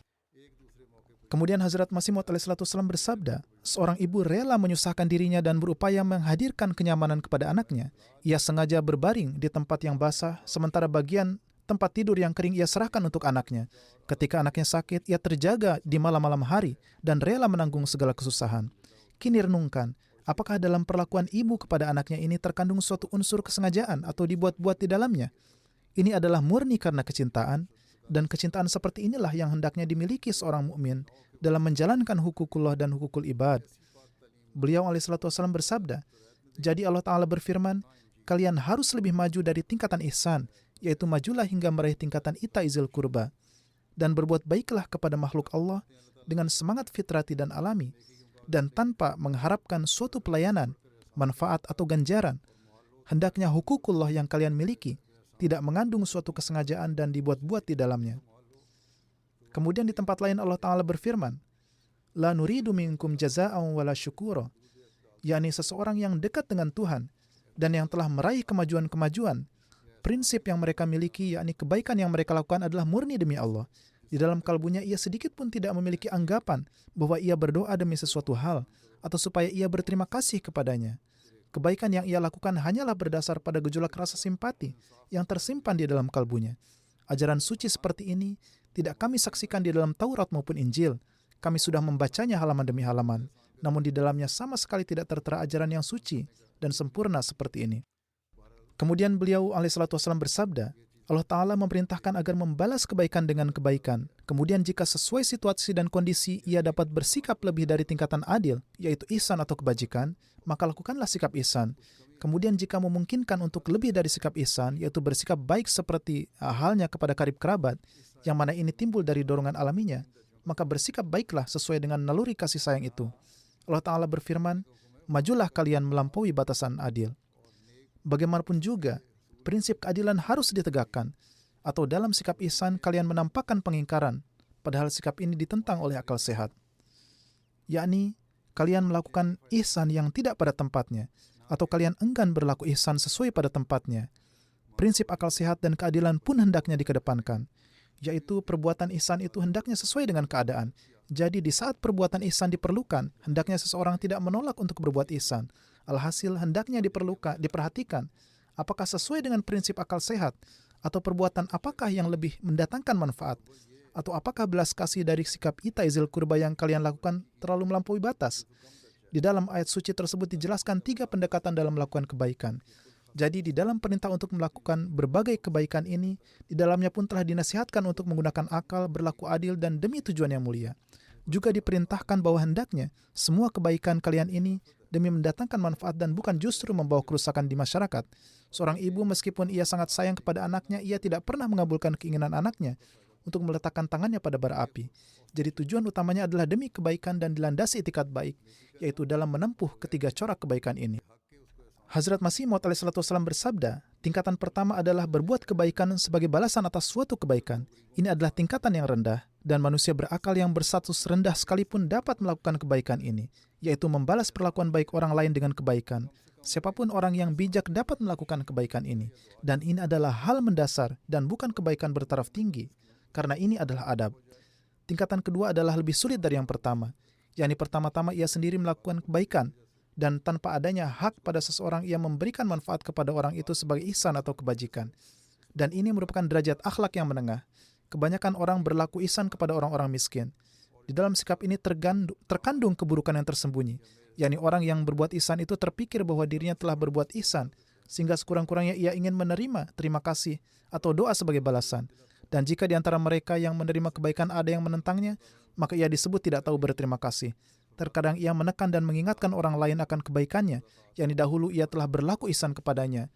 Kemudian Hazrat Masih Maud alaihissalatu wassalam bersabda, seorang ibu rela menyusahkan dirinya dan berupaya menghadirkan kenyamanan kepada anaknya. Ia sengaja berbaring di tempat yang basah, sementara bagian tempat tidur yang kering ia serahkan untuk anaknya. Ketika anaknya sakit, ia terjaga di malam-malam hari dan rela menanggung segala kesusahan. Kini renungkan, apakah dalam perlakuan ibu kepada anaknya ini terkandung suatu unsur kesengajaan atau dibuat-buat di dalamnya? Ini adalah murni karena kecintaan, dan kecintaan seperti inilah yang hendaknya dimiliki seorang mukmin dalam menjalankan hukukullah dan hukukul ibad. Beliau alaihissalatu wassalam bersabda, jadi Allah Ta'ala berfirman, kalian harus lebih maju dari tingkatan ihsan, yaitu majulah hingga meraih tingkatan ita izil kurba, dan berbuat baiklah kepada makhluk Allah dengan semangat fitrati dan alami, dan tanpa mengharapkan suatu pelayanan, manfaat atau ganjaran. Hendaknya hukukullah yang kalian miliki tidak mengandung suatu kesengajaan dan dibuat-buat di dalamnya. Kemudian di tempat lain Allah Ta'ala berfirman, La nuridu minkum jaza'an wala syukura, yakni seseorang yang dekat dengan Tuhan dan yang telah meraih kemajuan-kemajuan. Prinsip yang mereka miliki, yakni kebaikan yang mereka lakukan adalah murni demi Allah. Di dalam kalbunya ia sedikit pun tidak memiliki anggapan bahwa ia berdoa demi sesuatu hal atau supaya ia berterima kasih kepadanya. Kebaikan yang ia lakukan hanyalah berdasar pada gejolak rasa simpati yang tersimpan di dalam kalbunya. Ajaran suci seperti ini tidak kami saksikan di dalam Taurat maupun Injil. Kami sudah membacanya halaman demi halaman. namun di dalamnya sama sekali tidak tertera ajaran yang suci dan sempurna seperti ini. Kemudian beliau alaihissalatu wassalam bersabda, Allah Ta'ala memerintahkan agar membalas kebaikan dengan kebaikan. Kemudian jika sesuai situasi dan kondisi ia dapat bersikap lebih dari tingkatan adil, yaitu ihsan atau kebajikan, maka lakukanlah sikap ihsan. Kemudian jika memungkinkan untuk lebih dari sikap ihsan, yaitu bersikap baik seperti halnya kepada karib kerabat, yang mana ini timbul dari dorongan alaminya, maka bersikap baiklah sesuai dengan naluri kasih sayang itu. Allah Ta'ala berfirman, majulah kalian melampaui batasan adil. Bagaimanapun juga, prinsip keadilan harus ditegakkan, atau dalam sikap ihsan kalian menampakkan pengingkaran, padahal sikap ini ditentang oleh akal sehat. Yakni, kalian melakukan ihsan yang tidak pada tempatnya, atau kalian enggan berlaku ihsan sesuai pada tempatnya. Prinsip akal sehat dan keadilan pun hendaknya dikedepankan, yaitu perbuatan ihsan itu hendaknya sesuai dengan keadaan. Jadi di saat perbuatan ihsan diperlukan, hendaknya seseorang tidak menolak untuk berbuat ihsan. Alhasil hendaknya diperhatikan apakah sesuai dengan prinsip akal sehat, atau perbuatan apakah yang lebih mendatangkan manfaat, atau apakah belas kasih dari sikap itaizil kurba yang kalian lakukan terlalu melampaui batas. Di dalam ayat suci tersebut dijelaskan 3 pendekatan dalam melakukan kebaikan. Jadi di dalam perintah untuk melakukan berbagai kebaikan ini, di dalamnya pun telah dinasihatkan untuk menggunakan akal, berlaku adil, dan demi tujuan yang mulia. Juga diperintahkan bahwa hendaknya semua kebaikan kalian ini demi mendatangkan manfaat dan bukan justru membawa kerusakan di masyarakat. Seorang ibu meskipun ia sangat sayang kepada anaknya, ia tidak pernah mengabulkan keinginan anaknya untuk meletakkan tangannya pada bara api. Jadi tujuan utamanya adalah demi kebaikan dan dilandasi itikat baik, yaitu dalam menempuh ketiga corak kebaikan ini. Hazrat Masih Maud alaihissalam bersabda, tingkatan pertama adalah berbuat kebaikan sebagai balasan atas suatu kebaikan. Ini adalah tingkatan yang rendah, dan manusia berakal yang berstatus rendah sekalipun dapat melakukan kebaikan ini, yaitu membalas perlakuan baik orang lain dengan kebaikan. Siapapun orang yang bijak dapat melakukan kebaikan ini, dan ini adalah hal mendasar dan bukan kebaikan bertaraf tinggi, karena ini adalah adab. Tingkatan kedua adalah lebih sulit dari yang pertama, yakni pertama-tama ia sendiri melakukan kebaikan, dan tanpa adanya hak pada seseorang ia memberikan manfaat kepada orang itu sebagai ihsan atau kebajikan. Dan ini merupakan derajat akhlak yang menengah. Kebanyakan orang berlaku ihsan kepada orang-orang miskin. Di dalam sikap ini terkandung keburukan yang tersembunyi, yakni orang yang berbuat ihsan itu terpikir bahwa dirinya telah berbuat ihsan, sehingga sekurang-kurangnya ia ingin menerima terima kasih atau doa sebagai balasan. Dan jika di antara mereka yang menerima kebaikan ada yang menentangnya, maka ia disebut tidak tahu berterima kasih. Terkadang ia menekan dan mengingatkan orang lain akan kebaikannya, yakni dahulu ia telah berlaku ihsan kepadanya,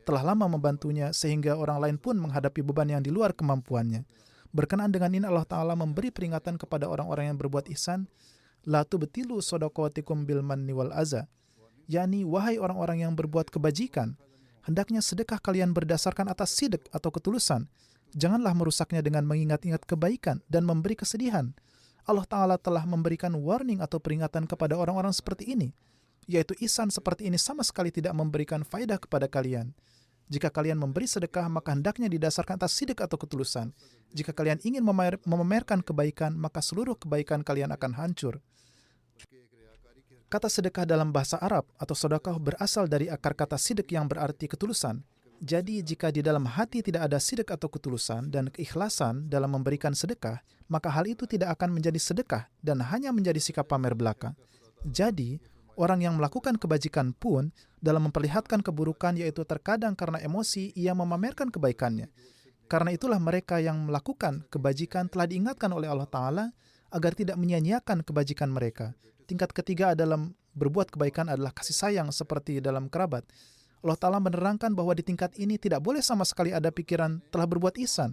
telah lama membantunya, sehingga orang lain pun menghadapi beban yang di luar kemampuannya. Berkenaan dengan ini Allah Ta'ala memberi peringatan kepada orang-orang yang berbuat ihsan, la tubtilu shadaqatikum bil manni wal aza, yakni wahai orang-orang yang berbuat kebajikan, hendaknya sedekah kalian berdasarkan atas sidq atau ketulusan. Janganlah merusaknya dengan mengingat-ingat kebaikan dan memberi kesedihan. Allah Ta'ala telah memberikan warning atau peringatan kepada orang-orang seperti ini, yaitu ihsan seperti ini sama sekali tidak memberikan faedah kepada kalian. Jika kalian memberi sedekah, maka hendaknya didasarkan atas sidq atau ketulusan. Jika kalian ingin memamerkan kebaikan, maka seluruh kebaikan kalian akan hancur. Kata sedekah dalam bahasa Arab atau sedekah berasal dari akar kata sidq yang berarti ketulusan. Jadi jika di dalam hati tidak ada sidq atau ketulusan dan keikhlasan dalam memberikan sedekah, maka hal itu tidak akan menjadi sedekah dan hanya menjadi sikap pamer belaka. Jadi, orang yang melakukan kebajikan pun dalam memperlihatkan keburukan, yaitu terkadang karena emosi ia memamerkan kebaikannya. Karena itulah mereka yang melakukan kebajikan telah diingatkan oleh Allah Ta'ala agar tidak menyia-nyiakan kebajikan mereka. Tingkat ketiga dalam berbuat kebaikan adalah kasih sayang seperti dalam kerabat. Allah Ta'ala menerangkan bahwa di tingkat ini tidak boleh sama sekali ada pikiran telah berbuat ihsan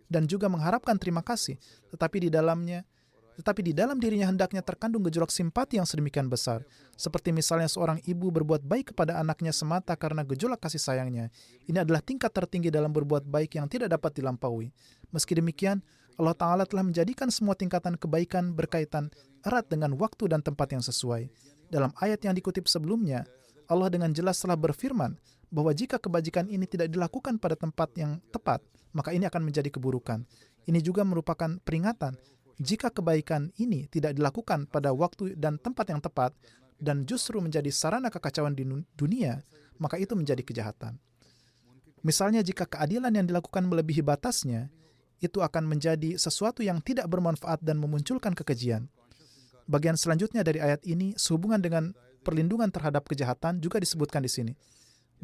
dan juga mengharapkan terima kasih, tetapi di dalam dirinya hendaknya terkandung gejolak simpati yang sedemikian besar, seperti misalnya seorang ibu berbuat baik kepada anaknya semata karena gejolak kasih sayangnya. Ini adalah tingkat tertinggi dalam berbuat baik yang tidak dapat dilampaui. Meski demikian, Allah Ta'ala telah menjadikan semua tingkatan kebaikan berkaitan erat dengan waktu dan tempat yang sesuai. Dalam ayat yang dikutip sebelumnya, Allah dengan jelas telah berfirman bahwa jika kebajikan ini tidak dilakukan pada tempat yang tepat, maka ini akan menjadi keburukan. Ini juga merupakan peringatan. Jika kebaikan ini tidak dilakukan pada waktu dan tempat yang tepat dan justru menjadi sarana kekacauan di dunia, maka itu menjadi kejahatan. Misalnya jika keadilan yang dilakukan melebihi batasnya, itu akan menjadi sesuatu yang tidak bermanfaat dan memunculkan kekejian. Bagian selanjutnya dari ayat ini sehubungan dengan perlindungan terhadap kejahatan juga disebutkan di sini.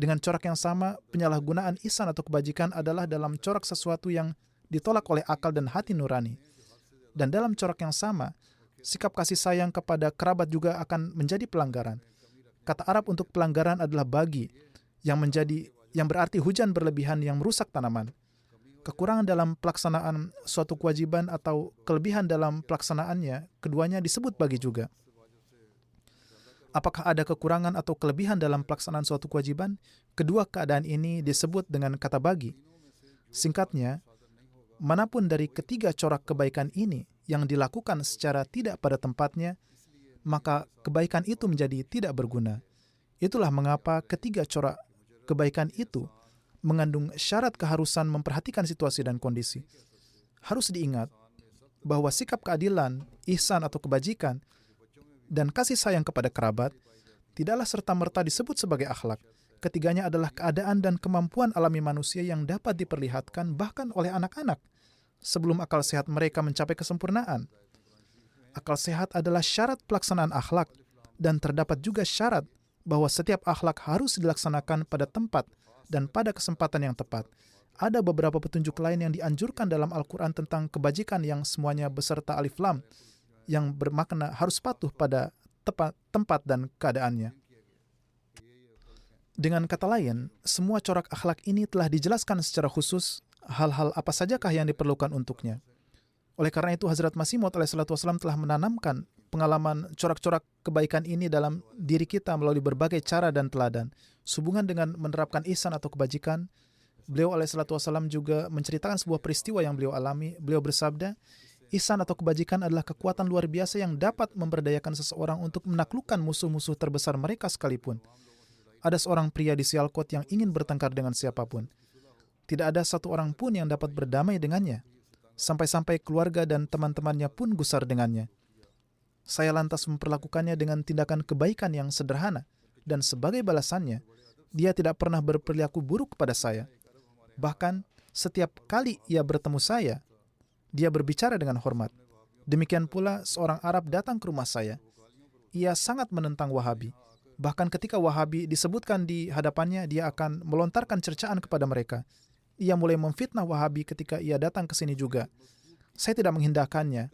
Dengan corak yang sama, penyalahgunaan ihsan atau kebajikan adalah dalam corak sesuatu yang ditolak oleh akal dan hati nurani. Dan dalam corak yang sama, sikap kasih sayang kepada kerabat juga akan menjadi pelanggaran. Kata Arab untuk pelanggaran adalah bagi, yang berarti hujan berlebihan yang merusak tanaman. Kekurangan dalam pelaksanaan suatu kewajiban atau kelebihan dalam pelaksanaannya, keduanya disebut bagi juga. Apakah ada kekurangan atau kelebihan dalam pelaksanaan suatu kewajiban? Kedua keadaan ini disebut dengan kata bagi. Singkatnya, manapun dari ketiga corak kebaikan ini yang dilakukan secara tidak pada tempatnya, maka kebaikan itu menjadi tidak berguna. Itulah mengapa ketiga corak kebaikan itu mengandung syarat keharusan memperhatikan situasi dan kondisi. Harus diingat bahwa sikap keadilan, ihsan atau kebajikan, dan kasih sayang kepada kerabat tidaklah serta-merta disebut sebagai akhlak. Ketiganya adalah keadaan dan kemampuan alami manusia yang dapat diperlihatkan bahkan oleh anak-anak sebelum akal sehat mereka mencapai kesempurnaan. Akal sehat adalah syarat pelaksanaan akhlak, dan terdapat juga syarat bahwa setiap akhlak harus dilaksanakan pada tempat dan pada kesempatan yang tepat. Ada beberapa petunjuk lain yang dianjurkan dalam Al-Quran tentang kebajikan yang semuanya beserta alif lam, yang bermakna harus patuh pada tempat dan keadaannya. Dengan kata lain, semua corak akhlak ini telah dijelaskan secara khusus hal-hal apa sajakah yang diperlukan untuknya. Oleh karena itu, Hazrat Masih Maud alaihissalam telah menanamkan pengalaman corak-corak kebaikan ini dalam diri kita melalui berbagai cara dan teladan. Sehubungan dengan menerapkan ihsan atau kebajikan, beliau alaihissalam juga menceritakan sebuah peristiwa yang beliau alami. Beliau bersabda, ihsan atau kebajikan adalah kekuatan luar biasa yang dapat memberdayakan seseorang untuk menaklukkan musuh-musuh terbesar mereka sekalipun. Ada seorang pria di Sialkot yang ingin bertengkar dengan siapapun. Tidak ada satu orang pun yang dapat berdamai dengannya. Sampai-sampai keluarga dan teman-temannya pun gusar dengannya. Saya lantas memperlakukannya dengan tindakan kebaikan yang sederhana, dan sebagai balasannya, dia tidak pernah berperilaku buruk kepada saya. Bahkan, setiap kali ia bertemu saya, dia berbicara dengan hormat. Demikian pula seorang Arab datang ke rumah saya. Ia sangat menentang Wahabi. Bahkan ketika Wahabi disebutkan di hadapannya, dia akan melontarkan cercaan kepada mereka. Ia mulai memfitnah Wahabi ketika ia datang ke sini juga. Saya tidak mengindahkannya,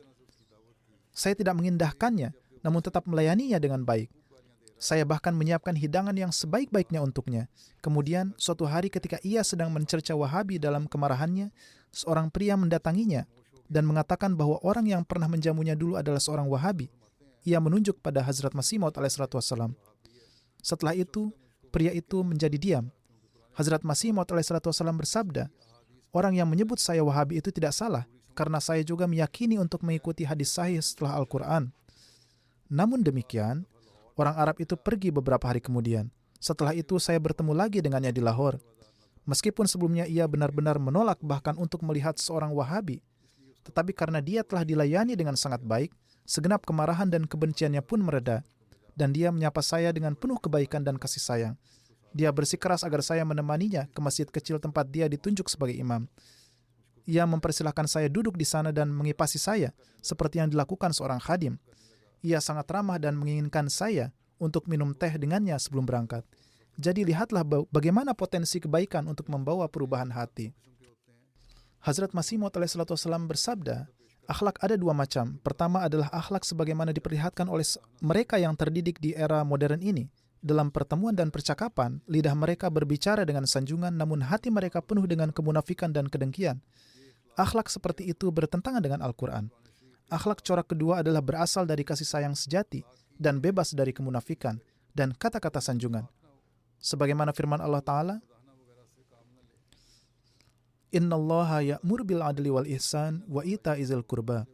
namun tetap melayaninya dengan baik. Saya bahkan menyiapkan hidangan yang sebaik-baiknya untuknya. Kemudian, suatu hari ketika ia sedang mencerca Wahabi dalam kemarahannya, seorang pria mendatanginya dan mengatakan bahwa orang yang pernah menjamunya dulu adalah seorang Wahabi. Ia menunjuk pada Hazrat Masih Maud alaihissalam. Setelah itu, pria itu menjadi diam. Hazrat Masih Maud alaihissalam bersabda, orang yang menyebut saya Wahabi itu tidak salah, karena saya juga meyakini untuk mengikuti hadis sahih setelah Al-Quran. Namun demikian, orang Arab itu pergi beberapa hari kemudian. Setelah itu saya bertemu lagi dengannya di Lahore. Meskipun sebelumnya ia benar-benar menolak bahkan untuk melihat seorang Wahabi, tetapi karena dia telah dilayani dengan sangat baik, segenap kemarahan dan kebenciannya pun mereda, dan dia menyapa saya dengan penuh kebaikan dan kasih sayang. Dia bersikeras agar saya menemaninya ke masjid kecil tempat dia ditunjuk sebagai imam. Ia mempersilahkan saya duduk di sana dan mengipasi saya, seperti yang dilakukan seorang khadim. Ia sangat ramah dan menginginkan saya untuk minum teh dengannya sebelum berangkat. Jadi lihatlah bagaimana potensi kebaikan untuk membawa perubahan hati. Hazrat Masih Maud alaihissalam bersabda, akhlak ada dua macam. Pertama adalah akhlak sebagaimana diperlihatkan oleh mereka yang terdidik di era modern ini. Dalam pertemuan dan percakapan, lidah mereka berbicara dengan sanjungan, namun hati mereka penuh dengan kemunafikan dan kedengkian. Akhlak seperti itu bertentangan dengan Al-Quran. Akhlak corak kedua adalah berasal dari kasih sayang sejati dan bebas dari kemunafikan dan kata-kata sanjungan. Sebagaimana firman Allah Ta'ala, Innallaha ya'mur bil adli wal ihsan wa ita'izil qurba.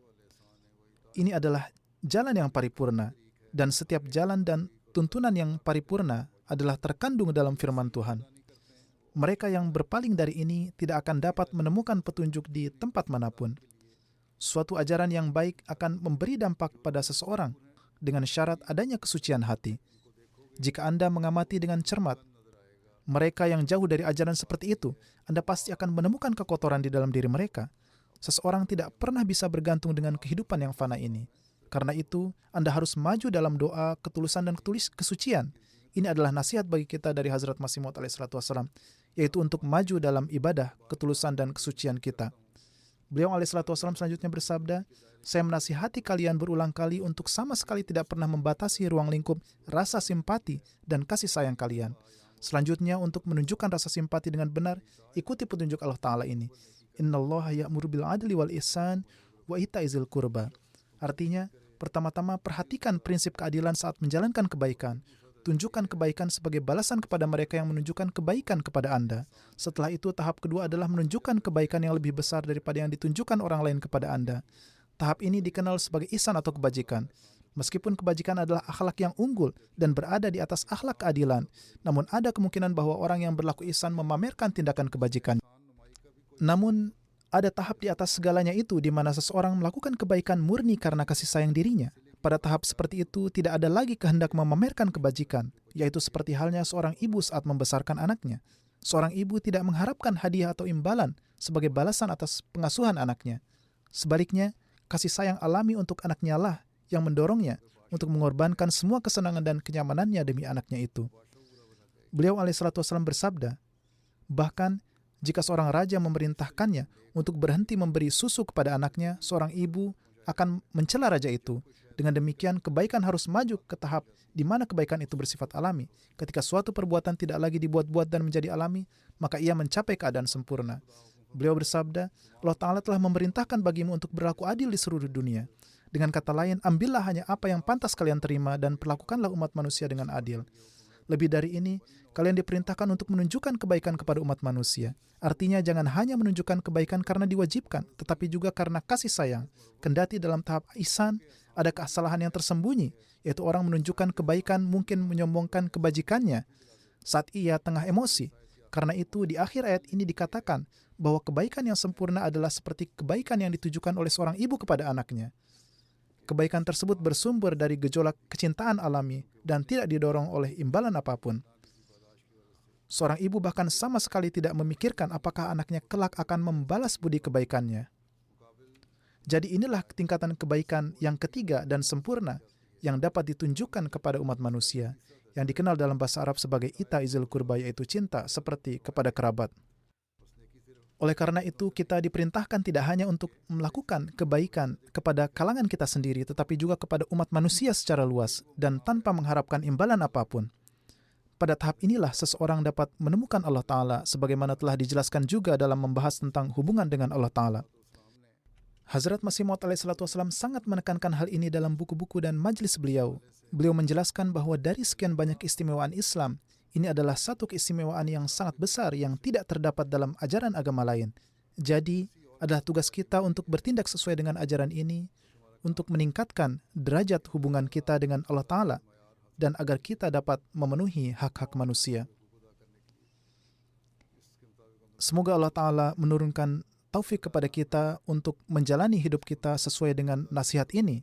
Ini adalah jalan yang paripurna, dan setiap jalan dan tuntunan yang paripurna adalah terkandung dalam firman Tuhan. Mereka yang berpaling dari ini tidak akan dapat menemukan petunjuk di tempat manapun. Suatu ajaran yang baik akan memberi dampak pada seseorang dengan syarat adanya kesucian hati. Jika Anda mengamati dengan cermat mereka yang jauh dari ajaran seperti itu, Anda pasti akan menemukan kekotoran di dalam diri mereka. Seseorang tidak pernah bisa bergantung dengan kehidupan yang fana ini. Karena itu, Anda harus maju dalam doa, ketulusan, dan kesucian. Ini adalah nasihat bagi kita dari Hazrat Masih Maud alaihissalam, yaitu untuk maju dalam ibadah, ketulusan, dan kesucian kita. Beliau alaihissalam selanjutnya bersabda, saya menasihati kalian berulang kali untuk sama sekali tidak pernah membatasi ruang lingkup rasa simpati dan kasih sayang kalian. Selanjutnya, untuk menunjukkan rasa simpati dengan benar, ikuti petunjuk Allah Ta'ala ini. Innallaha ya'muru bil adli wal ihsan wa ita'izil qurba. Artinya, pertama-tama perhatikan prinsip keadilan saat menjalankan kebaikan. Tunjukkan kebaikan sebagai balasan kepada mereka yang menunjukkan kebaikan kepada Anda. Setelah itu, tahap kedua adalah menunjukkan kebaikan yang lebih besar daripada yang ditunjukkan orang lain kepada Anda. Tahap ini dikenal sebagai ihsan atau kebajikan. Meskipun kebajikan adalah akhlak yang unggul dan berada di atas akhlak keadilan, namun ada kemungkinan bahwa orang yang berlaku ihsan memamerkan tindakan kebajikan. Namun, ada tahap di atas segalanya itu di mana seseorang melakukan kebaikan murni karena kasih sayang dirinya. Pada tahap seperti itu, tidak ada lagi kehendak memamerkan kebajikan, yaitu seperti halnya seorang ibu saat membesarkan anaknya. Seorang ibu tidak mengharapkan hadiah atau imbalan sebagai balasan atas pengasuhan anaknya. Sebaliknya, kasih sayang alami untuk anaknya lah yang mendorongnya untuk mengorbankan semua kesenangan dan kenyamanannya demi anaknya itu. Beliau alaihissalam bersabda, bahkan jika seorang raja memerintahkannya untuk berhenti memberi susu kepada anaknya, seorang ibu akan mencela raja itu. Dengan demikian, kebaikan harus maju ke tahap di mana kebaikan itu bersifat alami. Ketika suatu perbuatan tidak lagi dibuat-buat dan menjadi alami, maka ia mencapai keadaan sempurna. Beliau bersabda, Allah Ta'ala telah memerintahkan bagimu untuk berlaku adil di seluruh dunia. Dengan kata lain, ambillah hanya apa yang pantas kalian terima dan perlakukanlah umat manusia dengan adil. Lebih dari ini, kalian diperintahkan untuk menunjukkan kebaikan kepada umat manusia. Artinya, jangan hanya menunjukkan kebaikan karena diwajibkan, tetapi juga karena kasih sayang. Kendati dalam tahap ihsan, ada kesalahan yang tersembunyi, yaitu orang menunjukkan kebaikan mungkin menyombongkan kebajikannya saat ia tengah emosi. Karena itu, di akhir ayat ini dikatakan bahwa kebaikan yang sempurna adalah seperti kebaikan yang ditujukan oleh seorang ibu kepada anaknya. Kebaikan tersebut bersumber dari gejolak kecintaan alami dan tidak didorong oleh imbalan apapun. Seorang ibu bahkan sama sekali tidak memikirkan apakah anaknya kelak akan membalas budi kebaikannya. Jadi inilah tingkatan kebaikan yang ketiga dan sempurna yang dapat ditunjukkan kepada umat manusia, yang dikenal dalam bahasa Arab sebagai ita'izil qurba, yaitu cinta seperti kepada kerabat. Oleh karena itu, kita diperintahkan tidak hanya untuk melakukan kebaikan kepada kalangan kita sendiri, tetapi juga kepada umat manusia secara luas dan tanpa mengharapkan imbalan apapun. Pada tahap inilah seseorang dapat menemukan Allah Ta'ala sebagaimana telah dijelaskan juga dalam membahas tentang hubungan dengan Allah Ta'ala. Hazrat Masih Maud alaihissalam sangat menekankan hal ini dalam buku-buku dan majlis beliau. Beliau menjelaskan bahwa dari sekian banyak keistimewaan Islam, ini adalah satu keistimewaan yang sangat besar yang tidak terdapat dalam ajaran agama lain. Jadi, adalah tugas kita untuk bertindak sesuai dengan ajaran ini, untuk meningkatkan derajat hubungan kita dengan Allah Ta'ala, dan agar kita dapat memenuhi hak-hak manusia. Semoga Allah Ta'ala menurunkan taufik kepada kita untuk menjalani hidup kita sesuai dengan nasihat ini.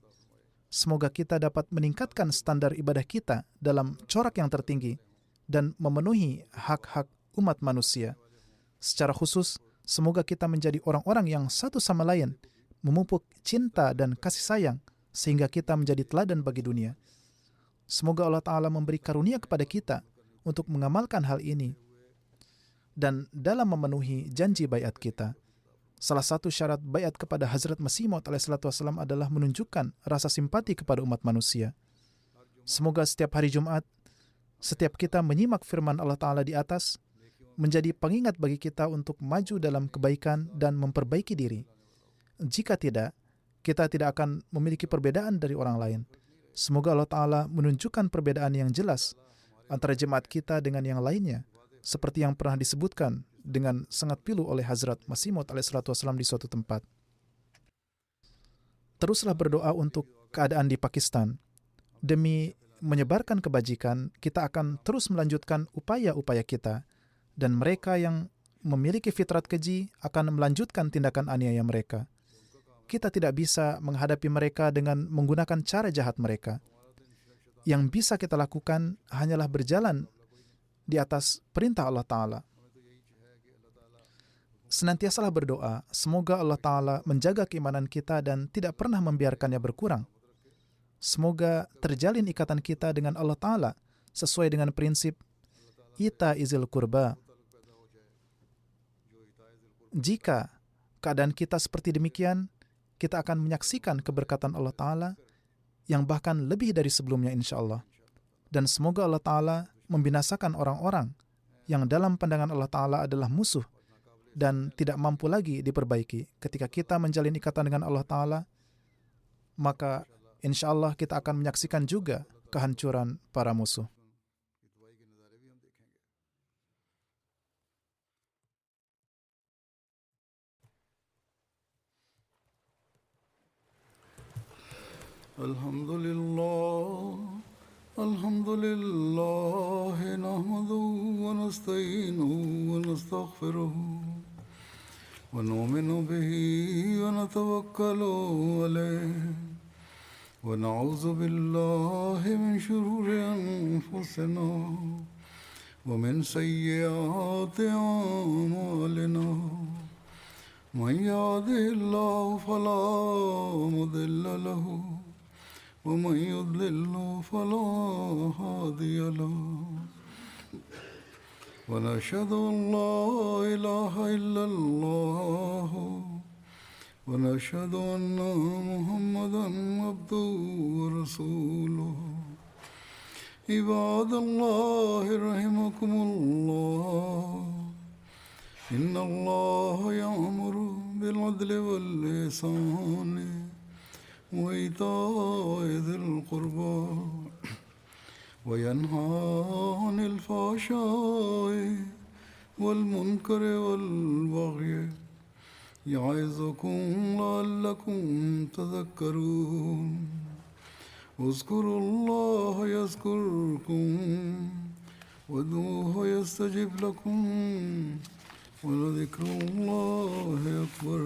Semoga kita dapat meningkatkan standar ibadah kita dalam corak yang tertinggi dan memenuhi hak-hak umat manusia. Secara khusus, semoga kita menjadi orang-orang yang satu sama lain memupuk cinta dan kasih sayang sehingga kita menjadi teladan bagi dunia. Semoga Allah Ta'ala memberi karunia kepada kita untuk mengamalkan hal ini dan dalam memenuhi janji baiat kita. Salah satu syarat baiat kepada Hazrat Masih Maud alaihissalam adalah menunjukkan rasa simpati kepada umat manusia. Semoga setiap hari Jumat, setiap kita menyimak firman Allah Ta'ala di atas, menjadi pengingat bagi kita untuk maju dalam kebaikan dan memperbaiki diri. Jika tidak, kita tidak akan memiliki perbedaan dari orang lain. Semoga Allah Ta'ala menunjukkan perbedaan yang jelas antara jemaat kita dengan yang lainnya, seperti yang pernah disebutkan dengan sangat pilu oleh Hazrat Masih Maud alaihissalam di suatu tempat. Teruslah berdoa untuk keadaan di Pakistan. Demi menyebarkan kebajikan, kita akan terus melanjutkan upaya-upaya kita, dan mereka yang memiliki fitrat keji akan melanjutkan tindakan aniaya mereka. Kita tidak bisa menghadapi mereka dengan menggunakan cara jahat mereka. Yang bisa kita lakukan hanyalah berjalan di atas perintah Allah Ta'ala. Senantiasalah berdoa, semoga Allah Ta'ala menjaga keimanan kita dan tidak pernah membiarkannya berkurang. Semoga terjalin ikatan kita dengan Allah Ta'ala sesuai dengan prinsip ita izil kurba. Jika keadaan kita seperti demikian, kita akan menyaksikan keberkatan Allah Ta'ala yang bahkan lebih dari sebelumnya insya Allah. Dan semoga Allah Ta'ala membinasakan orang-orang yang dalam pandangan Allah Ta'ala adalah musuh dan tidak mampu lagi diperbaiki. Ketika kita menjalin ikatan dengan Allah Ta'ala, maka insya Allah kita akan menyaksikan juga kehancuran para musuh. Alhamdulillah, nahmaduhu wa nasta'inuhu wa nastaghfiruhu wa nu'minu bihi wa natawakkalu alayhi wa na'udzu billahi min shururi anfusina wa min sayyiati a'malina. Man yahdihillahu fala mudilla lahu ومن يضلل فلا هادي له ونشهد أن لا إله إلا الله ونشهد أن محمدا عبده ورسوله عباد الله رحمكم الله إن الله يأمر بالعدل والإحسان وإيتاء ذي القربى وينهى عن الفحشاء والمنكر والبغي يعظكم لعلكم تذكرون اذكروا الله يذكركم وادعوه يستجب لكم ولذكر الله أكبر.